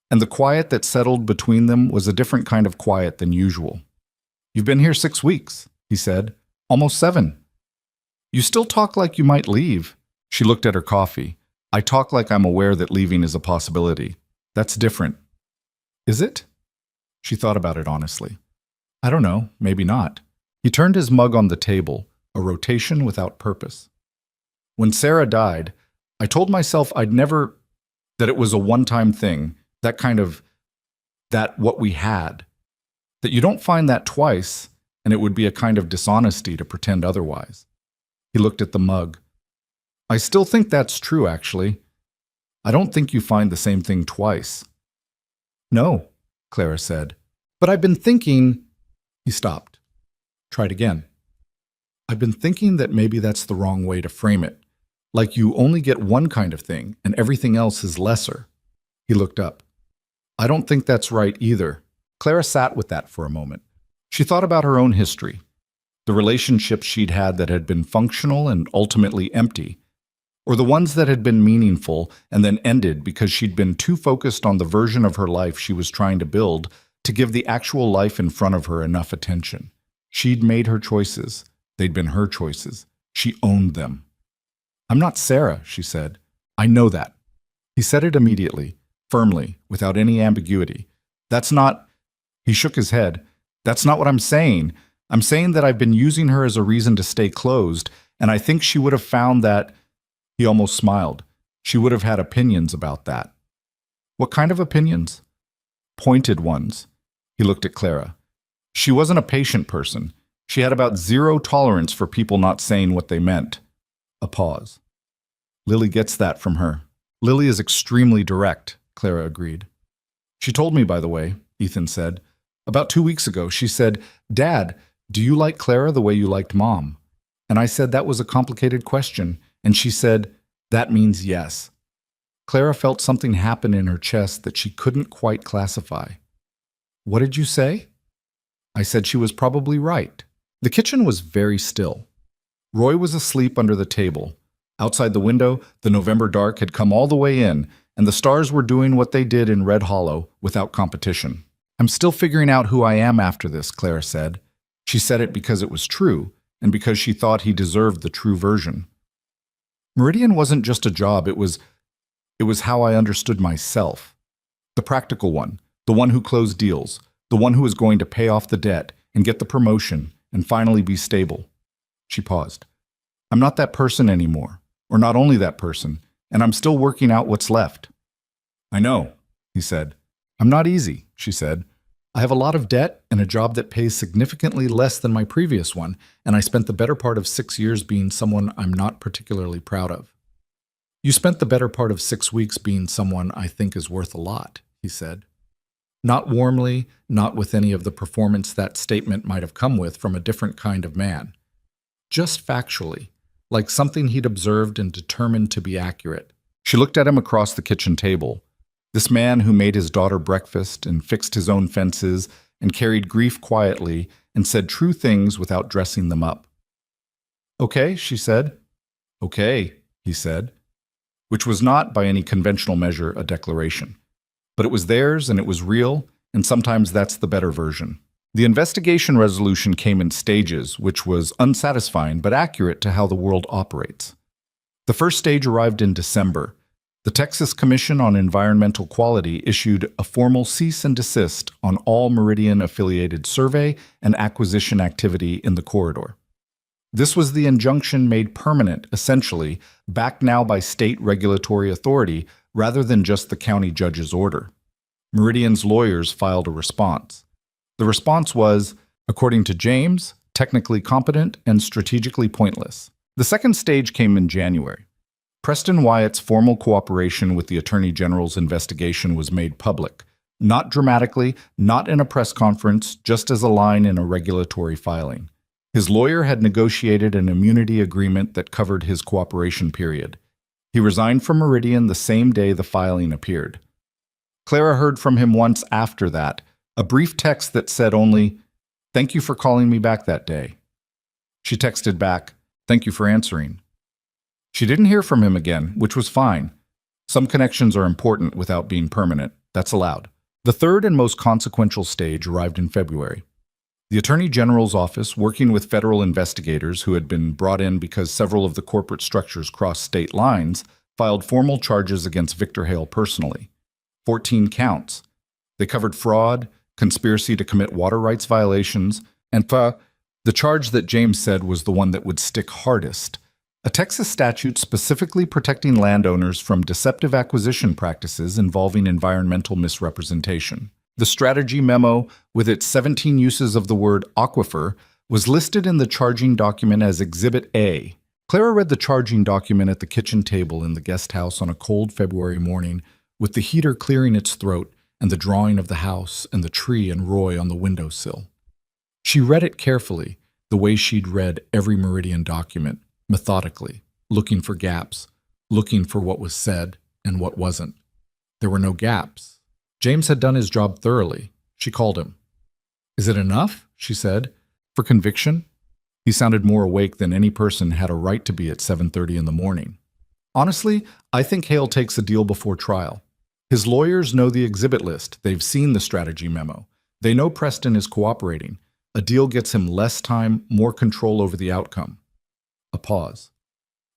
and the quiet that settled between them was a different kind of quiet than usual. "You've been here 6 weeks," he said. "Almost 7. You still talk like you might leave." She looked at her coffee. "I talk like I'm aware that leaving is a possibility. That's different." "Is it?" She thought about it honestly. "I don't know, maybe not." He turned his mug on the table, a rotation without purpose. "When Sarah died, I told myself that it was a one-time thing, that what we had. That you don't find that twice, and it would be a kind of dishonesty to pretend otherwise." He looked at the mug. "I still think that's true, actually. I don't think you find the same thing twice." "No," Clara said. "But I've been thinking—" He stopped. Tried again. "I've been thinking that maybe that's the wrong way to frame it. Like you only get one kind of thing, and everything else is lesser." He looked up. "I don't think that's right either." Clara sat with that for a moment. She thought about her own history, the relationships she'd had that had been functional and ultimately empty, or the ones that had been meaningful and then ended because she'd been too focused on the version of her life she was trying to build to give the actual life in front of her enough attention. She'd made her choices. They'd been her choices. She owned them. "I'm not Sarah," she said. "I know that." He said it immediately, firmly, without any ambiguity. "That's not—" He shook his head. "That's not what I'm saying. I'm saying that I've been using her as a reason to stay closed, and I think she would have found that—" He almost smiled. "She would have had opinions about that." "What kind of opinions?" "Pointed ones." He looked at Clara. "She wasn't a patient person. She had about 0 tolerance for people not saying what they meant." A pause. "Lily gets that from her. Lily is extremely direct," Clara agreed. "She told me, by the way," Ethan said. "About 2 weeks ago, she said, 'Dad, do you like Clara the way you liked Mom?' And I said that was a complicated question, and she said, 'That means yes.'" Clara felt something happen in her chest that she couldn't quite classify. "What did you say?" "I said she was probably right." The kitchen was very still. Roy was asleep under the table. Outside the window, the November dark had come all the way in, and the stars were doing what they did in Red Hollow without competition. "I'm still figuring out who I am after this," Clara said. She said it because it was true, and because she thought he deserved the true version. Meridian wasn't just a job, it was how I understood myself. The practical one, the one who closed deals, the one who was going to pay off the debt and get the promotion and finally be stable. She paused. "I'm not that person anymore, or not only that person, and I'm still working out what's left." "I know," he said. "I'm not easy," she said. "I have a lot of debt and a job that pays significantly less than my previous one, and I spent the better part of 6 years being someone I'm not particularly proud of." "You spent the better part of 6 weeks being someone I think is worth a lot," he said. Not warmly, not with any of the performance that statement might have come with from a different kind of man. Just factually, like something he'd observed and determined to be accurate. She looked at him across the kitchen table. This man who made his daughter breakfast and fixed his own fences and carried grief quietly and said true things without dressing them up. "Okay," she said. "Okay," he said, which was not, by any conventional measure, a declaration. But it was theirs and it was real, and sometimes that's the better version. The investigation resolution came in stages, which was unsatisfying but accurate to how the world operates. The first stage arrived in December. The Texas Commission on Environmental Quality issued a formal cease and desist on all Meridian-affiliated survey and acquisition activity in the corridor. This was the injunction made permanent, essentially, backed now by state regulatory authority rather than just the county judge's order. Meridian's lawyers filed a response. The response was, according to James, technically competent and strategically pointless. The second stage came in January. Preston Wyatt's formal cooperation with the Attorney General's investigation was made public, not dramatically, not in a press conference, just as a line in a regulatory filing. His lawyer had negotiated an immunity agreement that covered his cooperation period. He resigned from Meridian the same day the filing appeared. Clara heard from him once after that, a brief text that said only, "Thank you for calling me back that day." She texted back, "Thank you for answering." She didn't hear from him again, which was fine. Some connections are important without being permanent. That's allowed. The third and most consequential stage arrived in February. The Attorney General's office, working with federal investigators who had been brought in because several of the corporate structures crossed state lines, filed formal charges against Victor Hale personally. 14 counts. They covered fraud, conspiracy to commit water rights violations, and the charge that James said was the one that would stick hardest. A Texas statute specifically protecting landowners from deceptive acquisition practices involving environmental misrepresentation. The strategy memo, with its 17 uses of the word aquifer, was listed in the charging document as Exhibit A. Clara read the charging document at the kitchen table in the guest house on a cold February morning, with the heater clearing its throat and the drawing of the house and the tree and Roy on the windowsill. She read it carefully, the way she'd read every Meridian document, methodically, looking for gaps, looking for what was said and what wasn't. There were no gaps. James had done his job thoroughly. She called him. "Is it enough?" she said. "For conviction?" He sounded more awake than any person had a right to be at 7:30 in the morning. "Honestly, I think Hale takes a deal before trial. His lawyers know the exhibit list. They've seen the strategy memo. They know Preston is cooperating. A deal gets him less time, more control over the outcome." A pause.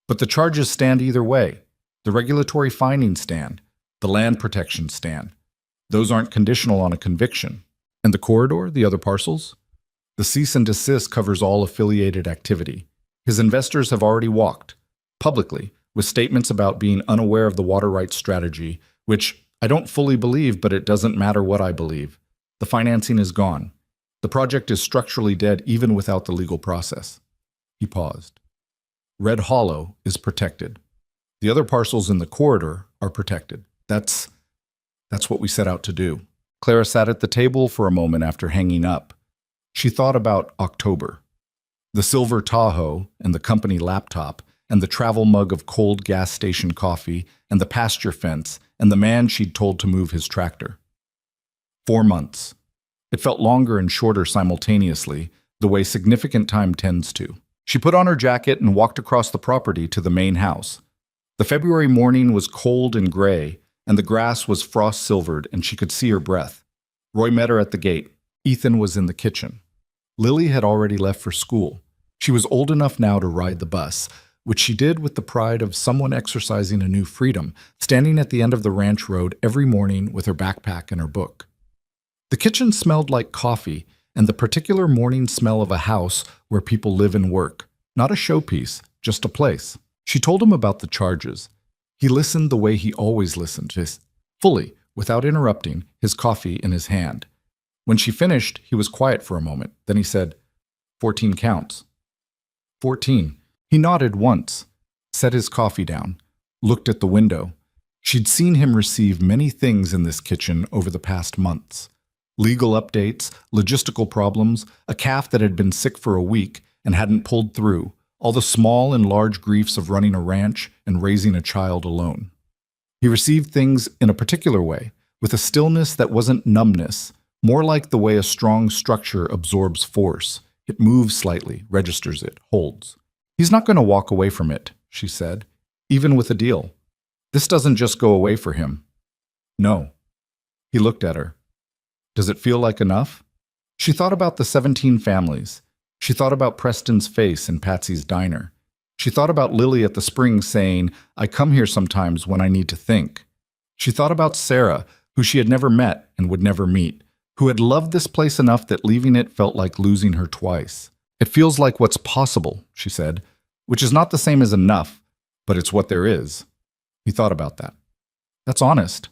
"But the charges stand either way. The regulatory findings stand. The land protections stand. Those aren't conditional on a conviction. And the corridor, the other parcels? The cease and desist covers all affiliated activity. His investors have already walked, publicly, with statements about being unaware of the water rights strategy, which I don't fully believe, but it doesn't matter what I believe. The financing is gone. The project is structurally dead even without the legal process." He paused. "Red Hollow is protected. The other parcels in the corridor are protected. That's what we set out to do." Clara sat at the table for a moment after hanging up. She thought about October. The silver Tahoe and the company laptop and the travel mug of cold gas station coffee and the pasture fence and the man she'd told to move his tractor. 4 months. It felt longer and shorter simultaneously, the way significant time tends to. She put on her jacket and walked across the property to the main house. The February morning was cold and gray, and the grass was frost-silvered, and she could see her breath. Roy met her at the gate. Ethan was in the kitchen. Lily had already left for school. She was old enough now to ride the bus, which she did with the pride of someone exercising a new freedom, standing at the end of the ranch road every morning with her backpack and her book. The kitchen smelled like coffee and the particular morning smell of a house where people live and work. Not a showpiece, just a place. She told him about the charges. He listened the way he always listened, just fully, without interrupting, his coffee in his hand. When she finished, he was quiet for a moment. Then he said, 14 counts. 14. He nodded once, set his coffee down, looked at the window. She'd seen him receive many things in this kitchen over the past months. Legal updates, logistical problems, a calf that had been sick for a week and hadn't pulled through, all the small and large griefs of running a ranch and raising a child alone. He received things in a particular way, with a stillness that wasn't numbness, more like the way a strong structure absorbs force. It moves slightly, registers it, holds. He's not going to walk away from it, she said, even with a deal. This doesn't just go away for him. No. He looked at her. Does it feel like enough? She thought about the 17 families. She thought about Preston's face in Patsy's diner. She thought about Lily at the spring saying, I come here sometimes when I need to think. She thought about Sarah, who she had never met and would never meet, who had loved this place enough that leaving it felt like losing her twice. It feels like what's possible, she said, which is not the same as enough, but it's what there is. He thought about that. That's honest.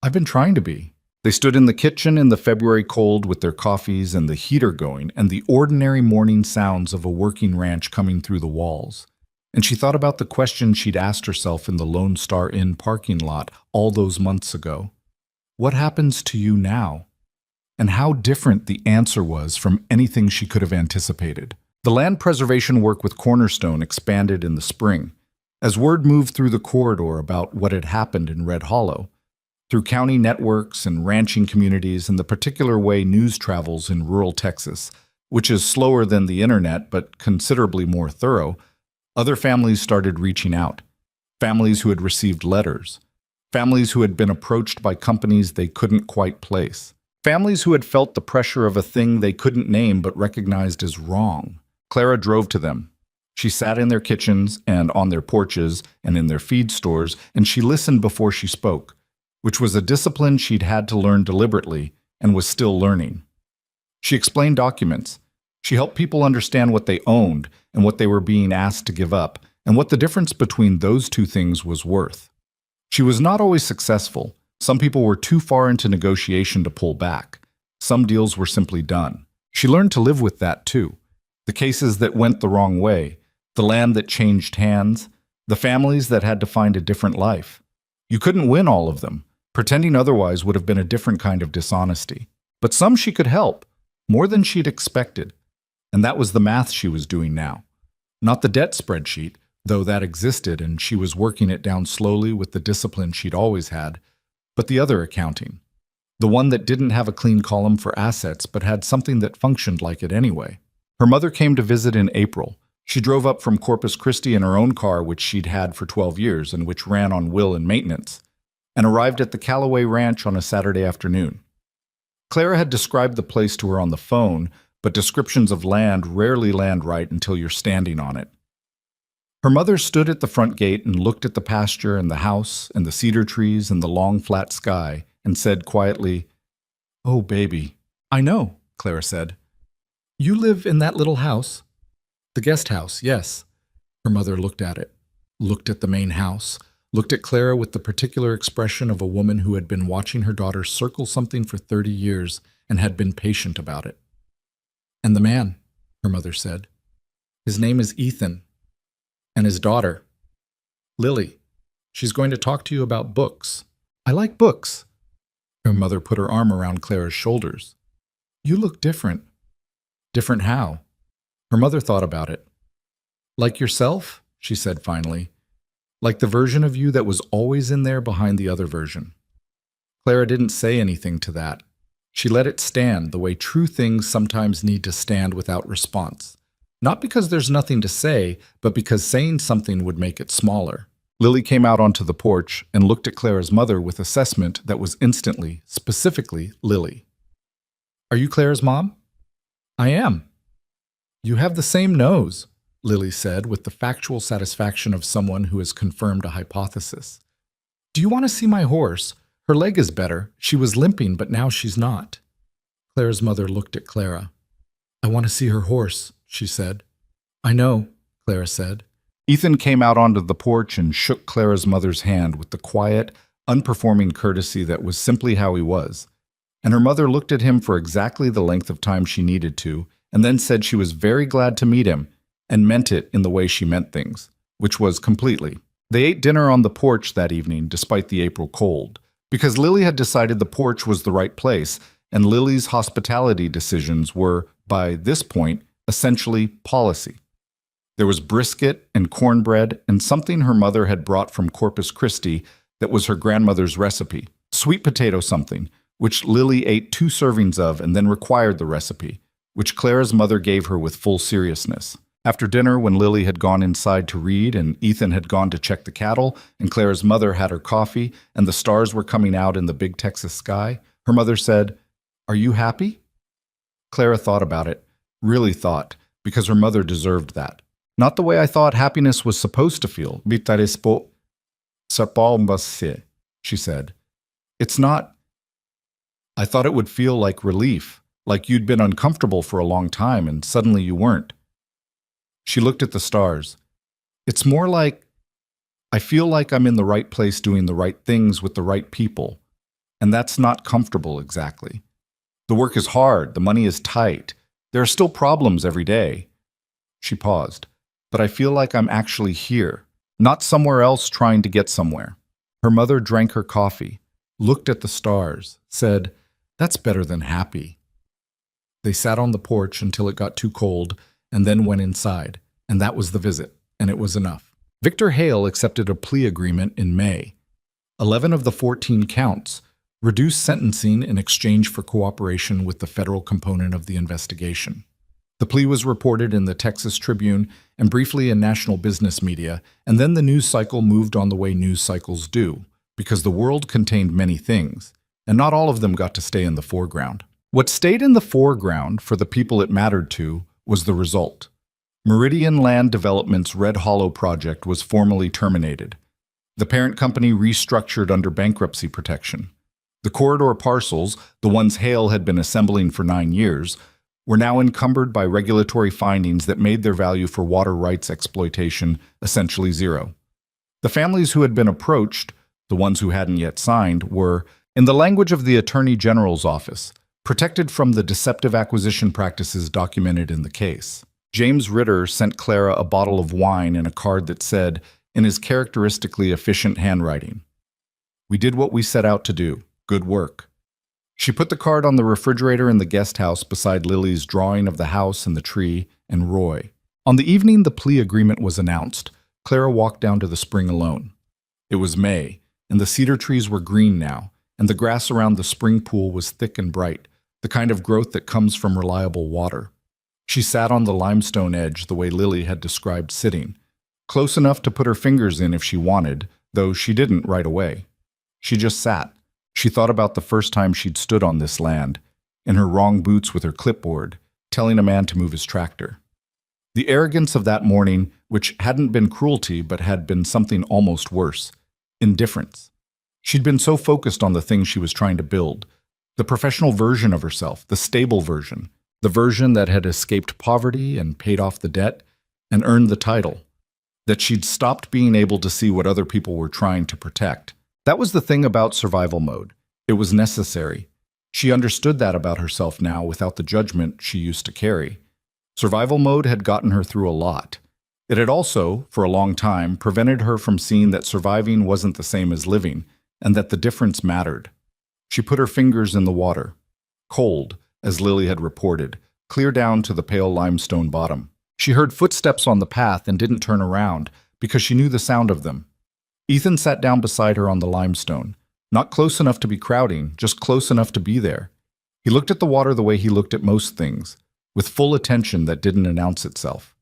I've been trying to be. They stood in the kitchen in the February cold with their coffees and the heater going and the ordinary morning sounds of a working ranch coming through the walls. And she thought about the question she'd asked herself in the Lone Star Inn parking lot all those months ago. What happens to you now? And how different the answer was from anything she could have anticipated. The land preservation work with Cornerstone expanded in the spring. As word moved through the corridor about what had happened in Red Hollow, through county networks and ranching communities and the particular way news travels in rural Texas, which is slower than the internet but considerably more thorough, other families started reaching out. Families who had received letters. Families who had been approached by companies they couldn't quite place. Families who had felt the pressure of a thing they couldn't name but recognized as wrong. Clara drove to them. She sat in their kitchens and on their porches and in their feed stores, and she listened before she spoke, which was a discipline she'd had to learn deliberately and was still learning. She explained documents. She helped people understand what they owned and what they were being asked to give up, and what the difference between those two things was worth. She was not always successful. Some people were too far into negotiation to pull back. Some deals were simply done. She learned to live with that too. The cases that went the wrong way, the land that changed hands, the families that had to find a different life. You couldn't win all of them. Pretending otherwise would have been a different kind of dishonesty. But some she could help, more than she'd expected. And that was the math she was doing now. Not the debt spreadsheet, though that existed and she was working it down slowly with the discipline she'd always had, but the other accounting. The one that didn't have a clean column for assets but had something that functioned like it anyway. Her mother came to visit in April. She drove up from Corpus Christi in her own car, which she'd had for 12 years and which ran on will and maintenance, and arrived at the Callaway Ranch on a Saturday afternoon. Clara had described the place to her on the phone, but descriptions of land rarely land right until you're standing on it. Her mother stood at the front gate and looked at the pasture and the house and the cedar trees and the long flat sky and said quietly, "Oh, baby." "I know," Clara said. "You live in that little house?" "The guest house, yes." Her mother looked at it, looked at the main house, looked at Clara with the particular expression of a woman who had been watching her daughter circle something for 30 years and had been patient about it. "And the man," her mother said. "His name is Ethan. And his daughter, Lily. She's going to talk to you about books." "I like books." Her mother put her arm around Clara's shoulders. "You look different." "Different how?" Her mother thought about it. "Like yourself," she said finally. "Like the version of you that was always in there behind the other version." Clara didn't say anything to that. She let it stand the way true things sometimes need to stand without response. Not because there's nothing to say, but because saying something would make it smaller. Lily came out onto the porch and looked at Clara's mother with assessment that was instantly, specifically, Lily. "Are you Clara's mom?" "I am." "You have the same nose," Lily said with the factual satisfaction of someone who has confirmed a hypothesis. "Do you want to see my horse? Her leg is better. She was limping, but now she's not." Clara's mother looked at Clara. "I want to see her horse," she said. "I know," Clara said. Ethan came out onto the porch and shook Clara's mother's hand with the quiet, unperforming courtesy that was simply how he was. And her mother looked at him for exactly the length of time she needed to, and then said she was very glad to meet him, and meant it in the way she meant things, which was completely. They ate dinner on the porch that evening, despite the April cold, because Lily had decided the porch was the right place, and Lily's hospitality decisions were, by this point, essentially policy. There was brisket and cornbread and something her mother had brought from Corpus Christi that was her grandmother's recipe, sweet potato something, which Lily ate 2 servings of and then required the recipe, which Clara's mother gave her with full seriousness. After dinner, when Lily had gone inside to read and Ethan had gone to check the cattle and Clara's mother had her coffee and the stars were coming out in the big Texas sky, her mother said, "Are you happy?" Clara thought about it. Really thought, because her mother deserved that. "Not the way I thought happiness was supposed to feel," she said. "It's not. I thought it would feel like relief, like you'd been uncomfortable for a long time and suddenly you weren't. She looked at the stars. It's more like I feel like I'm in the right place doing the right things with the right people, and that's not comfortable exactly. The work is hard, the money is tight, there are still problems every day. She paused. But I feel like I'm actually here, not somewhere else trying to get somewhere. Her mother drank her coffee, looked at the stars, said, "That's better than happy." They sat on the porch until it got too cold, and then went inside, and that was the visit, and it was enough. Victor Hale accepted a plea agreement in May. 11 of the 14 counts, reduced sentencing in exchange for cooperation with the federal component of the investigation. The plea was reported in the Texas Tribune and briefly in national business media, and then the news cycle moved on the way news cycles do, because the world contained many things, and not all of them got to stay in the foreground. What stayed in the foreground for the people it mattered to was the result. Meridian Land Development's Red Hollow project was formally terminated. The parent company restructured under bankruptcy protection. The corridor parcels, the ones Hale had been assembling for 9 years, were now encumbered by regulatory findings that made their value for water rights exploitation essentially zero. The families who had been approached, the ones who hadn't yet signed, were, in the language of the Attorney General's office, protected from the deceptive acquisition practices documented in the case. James Ritter sent Clara a bottle of wine and a card that said, in his characteristically efficient handwriting, "We did what we set out to do. Good work." She put the card on the refrigerator in the guest house beside Lily's drawing of the house and the tree and Roy. On the evening the plea agreement was announced, Clara walked down to the spring alone. It was May, and the cedar trees were green now, and the grass around the spring pool was thick and bright, the kind of growth that comes from reliable water. She sat on the limestone edge the way Lily had described sitting, close enough to put her fingers in if she wanted, though she didn't right away. She just sat. She thought about the first time she'd stood on this land, in her wrong boots with her clipboard, telling a man to move his tractor. The arrogance of that morning, which hadn't been cruelty but had been something almost worse, indifference. She'd been so focused on the thing she was trying to build, the professional version of herself, the stable version, the version that had escaped poverty and paid off the debt and earned the title, that she'd stopped being able to see what other people were trying to protect. That was the thing about survival mode. It was necessary. She understood that about herself now without the judgment she used to carry. Survival mode had gotten her through a lot. It had also, for a long time, prevented her from seeing that surviving wasn't the same as living, and that the difference mattered. She put her fingers in the water. Cold, as Lily had reported, clear down to the pale limestone bottom. She heard footsteps on the path and didn't turn around, because she knew the sound of them. Ethan sat down beside her on the limestone, not close enough to be crowding, just close enough to be there. He looked at the water the way he looked at most things, with full attention that didn't announce itself.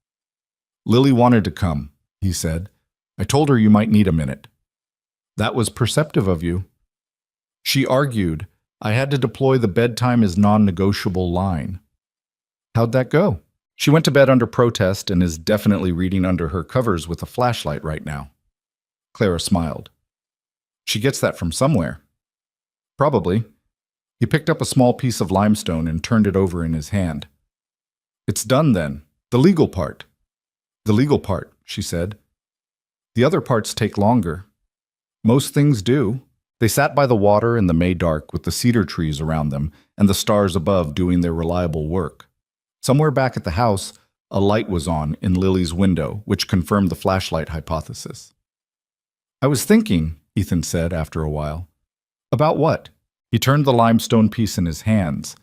"Lily wanted to come," he said. "I told her you might need a minute." "That was perceptive of you." She argued, "I had to deploy the bedtime is non-negotiable line." "How'd that go?" "She went to bed under protest and is definitely reading under her covers with a flashlight right now." Clara smiled. "She gets that from somewhere." "Probably." He picked up a small piece of limestone and turned it over in his hand. "It's done then. The legal part." "The legal part," she said. "The other parts take longer." "Most things do." They sat by the water in the May dark with the cedar trees around them and the stars above doing their reliable work. Somewhere back at the house, a light was on in Lily's window, which confirmed the flashlight hypothesis. "I was thinking," Ethan said after a while. "About what?" He turned the limestone piece in his hands,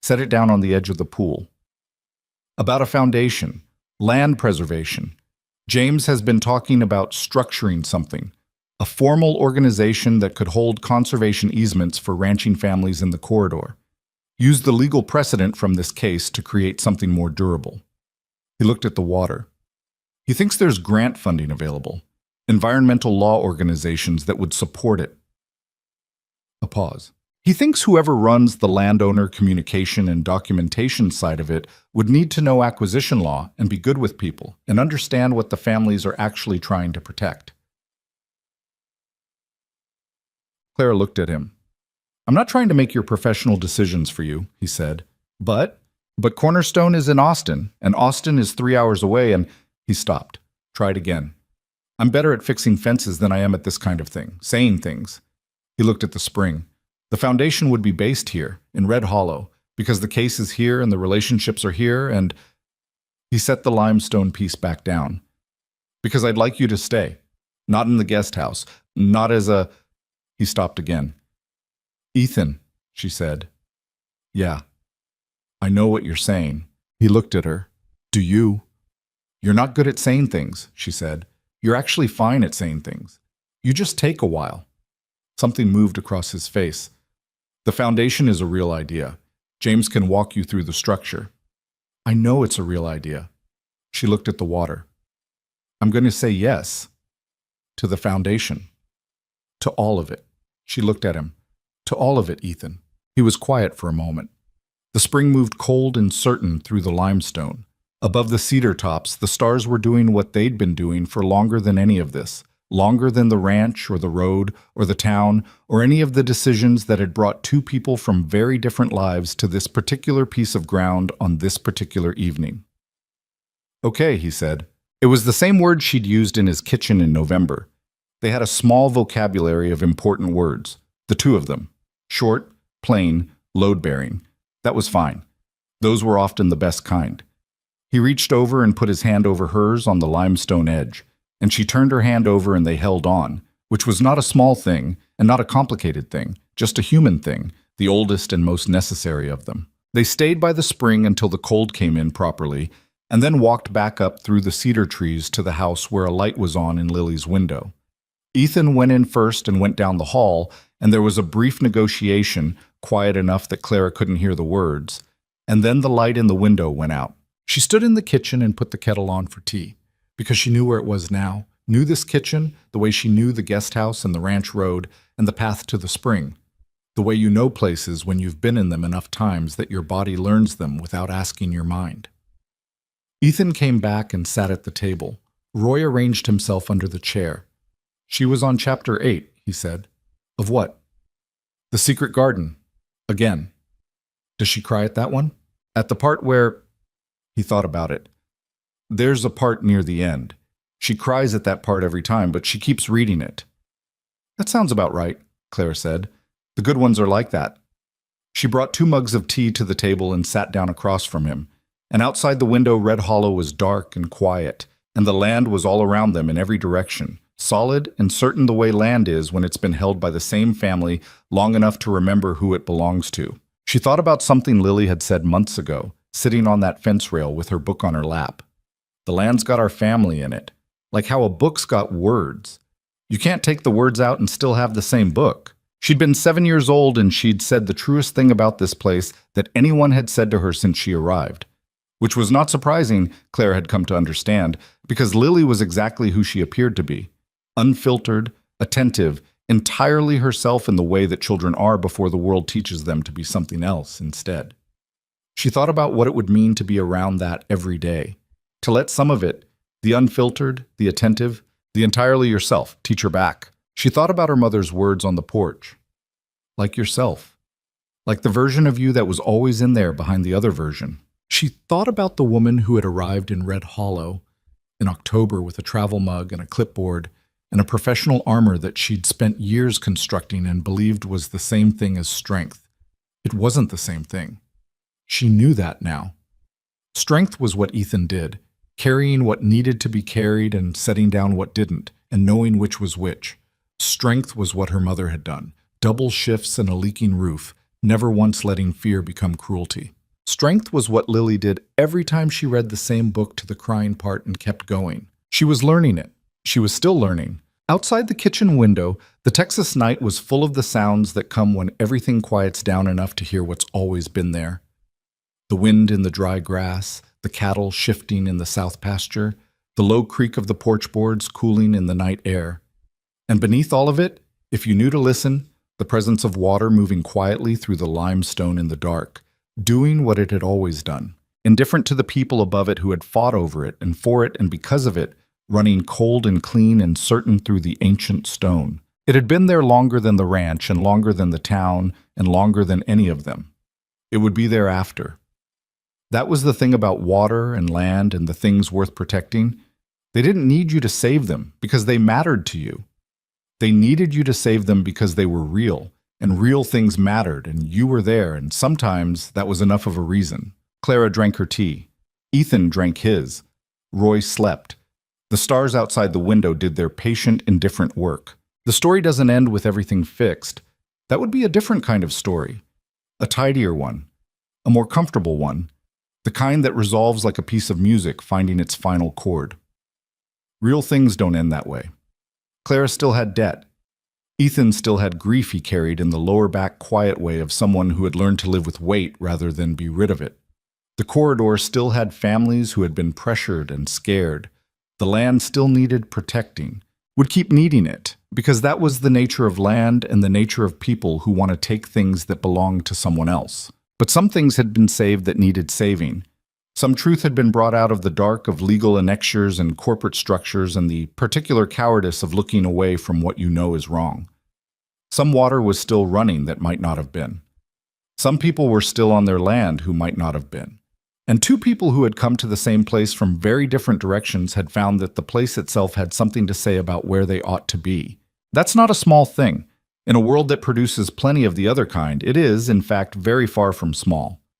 set it down on the edge of the pool. "About a foundation, land preservation. James has been talking about structuring something, a formal organization that could hold conservation easements for ranching families in the corridor. Use the legal precedent from this case to create something more durable." He looked at the water. "He thinks there's grant funding available. Environmental law organizations that would support it." A pause. "He thinks whoever runs the landowner communication and documentation side of it would need to know acquisition law and be good with people and understand what the families are actually trying to protect." Clara looked at him. "I'm not trying to make your professional decisions for you," he said. But Cornerstone is in Austin, and Austin is 3 hours away, and he stopped. Tried again. I'm better at fixing fences than I am at this kind of thing, saying things. He looked at the spring. The foundation would be based here, in Red Hollow, because the case is here and the relationships are here, and he set the limestone piece back down. Because I'd like you to stay. Not in the guest house. Not as a... He stopped again. Ethan, she said. Yeah. I know what you're saying. He looked at her. Do you? You're not good at saying things, she said. You're actually fine at saying things. You just take a while. Something moved across his face. The foundation is a real idea. James can walk you through the structure. I know it's a real idea. She looked at the water. I'm going to say yes. To the foundation. To all of it. She looked at him. To all of it, Ethan. He was quiet for a moment. The spring moved cold and certain through the limestone. Above the cedar tops, the stars were doing what they'd been doing for longer than any of this. Longer than the ranch or the road or the town or any of the decisions that had brought two people from very different lives to this particular piece of ground on this particular evening. Okay, he said. It was the same word she'd used in his kitchen in November. They had a small vocabulary of important words, the two of them. Short, plain, load-bearing. That was fine. Those were often the best kind. He reached over and put his hand over hers on the limestone edge, and she turned her hand over and they held on, which was not a small thing and not a complicated thing, just a human thing, the oldest and most necessary of them. They stayed by the spring until the cold came in properly, and then walked back up through the cedar trees to the house where a light was on in Lily's window. Ethan went in first and went down the hall, and there was a brief negotiation, quiet enough that Clara couldn't hear the words, and then the light in the window went out. She stood in the kitchen and put the kettle on for tea, because she knew where it was now, knew this kitchen the way she knew the guest house and the ranch road and the path to the spring, the way you know places when you've been in them enough times that your body learns them without asking your mind. Ethan came back and sat at the table. Roy arranged himself under the chair. She was on chapter 8, he said. Of what? The Secret Garden. Again. Does she cry at that one? At the part where... He thought about it. There's a part near the end. She cries at that part every time, but she keeps reading it. That sounds about right, Clara said. The good ones are like that. She brought 2 mugs of tea to the table and sat down across from him. And outside the window, Red Hollow was dark and quiet, and the land was all around them in every direction, solid and certain the way land is when it's been held by the same family long enough to remember who it belongs to. She thought about something Lily had said months ago, sitting on that fence rail with her book on her lap. The land's got our family in it, like how a book's got words. You can't take the words out and still have the same book. She'd been 7 years old and she'd said the truest thing about this place that anyone had said to her since she arrived. Which was not surprising, Claire had come to understand, because Lily was exactly who she appeared to be. Unfiltered, attentive, entirely herself in the way that children are before the world teaches them to be something else instead. She thought about what it would mean to be around that every day, to let some of it, the unfiltered, the attentive, the entirely yourself, teach her back. She thought about her mother's words on the porch. Like yourself. Like the version of you that was always in there behind the other version. She thought about the woman who had arrived in Red Hollow in October with a travel mug and a clipboard and a professional armor that she'd spent years constructing and believed was the same thing as strength. It wasn't the same thing. She knew that now. Strength was what Ethan did, carrying what needed to be carried and setting down what didn't, and knowing which was which. Strength was what her mother had done, double shifts and a leaking roof, never once letting fear become cruelty. Strength was what Lily did every time she read the same book to the crying part and kept going. She was learning it. She was still learning. Outside the kitchen window, the Texas night was full of the sounds that come when everything quiets down enough to hear what's always been there. The wind in the dry grass, the cattle shifting in the south pasture, the low creak of the porch boards cooling in the night air. And beneath all of it, if you knew to listen, the presence of water moving quietly through the limestone in the dark, doing what it had always done, indifferent to the people above it who had fought over it and for it and because of it, running cold and clean and certain through the ancient stone. It had been there longer than the ranch and longer than the town and longer than any of them. It would be there after. That was the thing about water and land and the things worth protecting. They didn't need you to save them because they mattered to you. They needed you to save them because they were real, and real things mattered, and you were there, and sometimes that was enough of a reason. Clara drank her tea. Ethan drank his. Roy slept. The stars outside the window did their patient, indifferent work. The story doesn't end with everything fixed. That would be a different kind of story. A tidier one. A more comfortable one. The kind that resolves like a piece of music finding its final chord. Real things don't end that way. Clara still had debt. Ethan still had grief he carried in the lower back quiet way of someone who had learned to live with weight rather than be rid of it. The corridor still had families who had been pressured and scared. The land still needed protecting, would keep needing it, because that was the nature of land and the nature of people who want to take things that belong to someone else. But some things had been saved that needed saving. Some truth had been brought out of the dark of legal annexures and corporate structures and the particular cowardice of looking away from what you know is wrong. Some water was still running that might not have been. Some people were still on their land who might not have been. And two people who had come to the same place from very different directions had found that the place itself had something to say about where they ought to be. That's not a small thing. In a world that produces plenty of the other kind, it is, in fact, very far from small.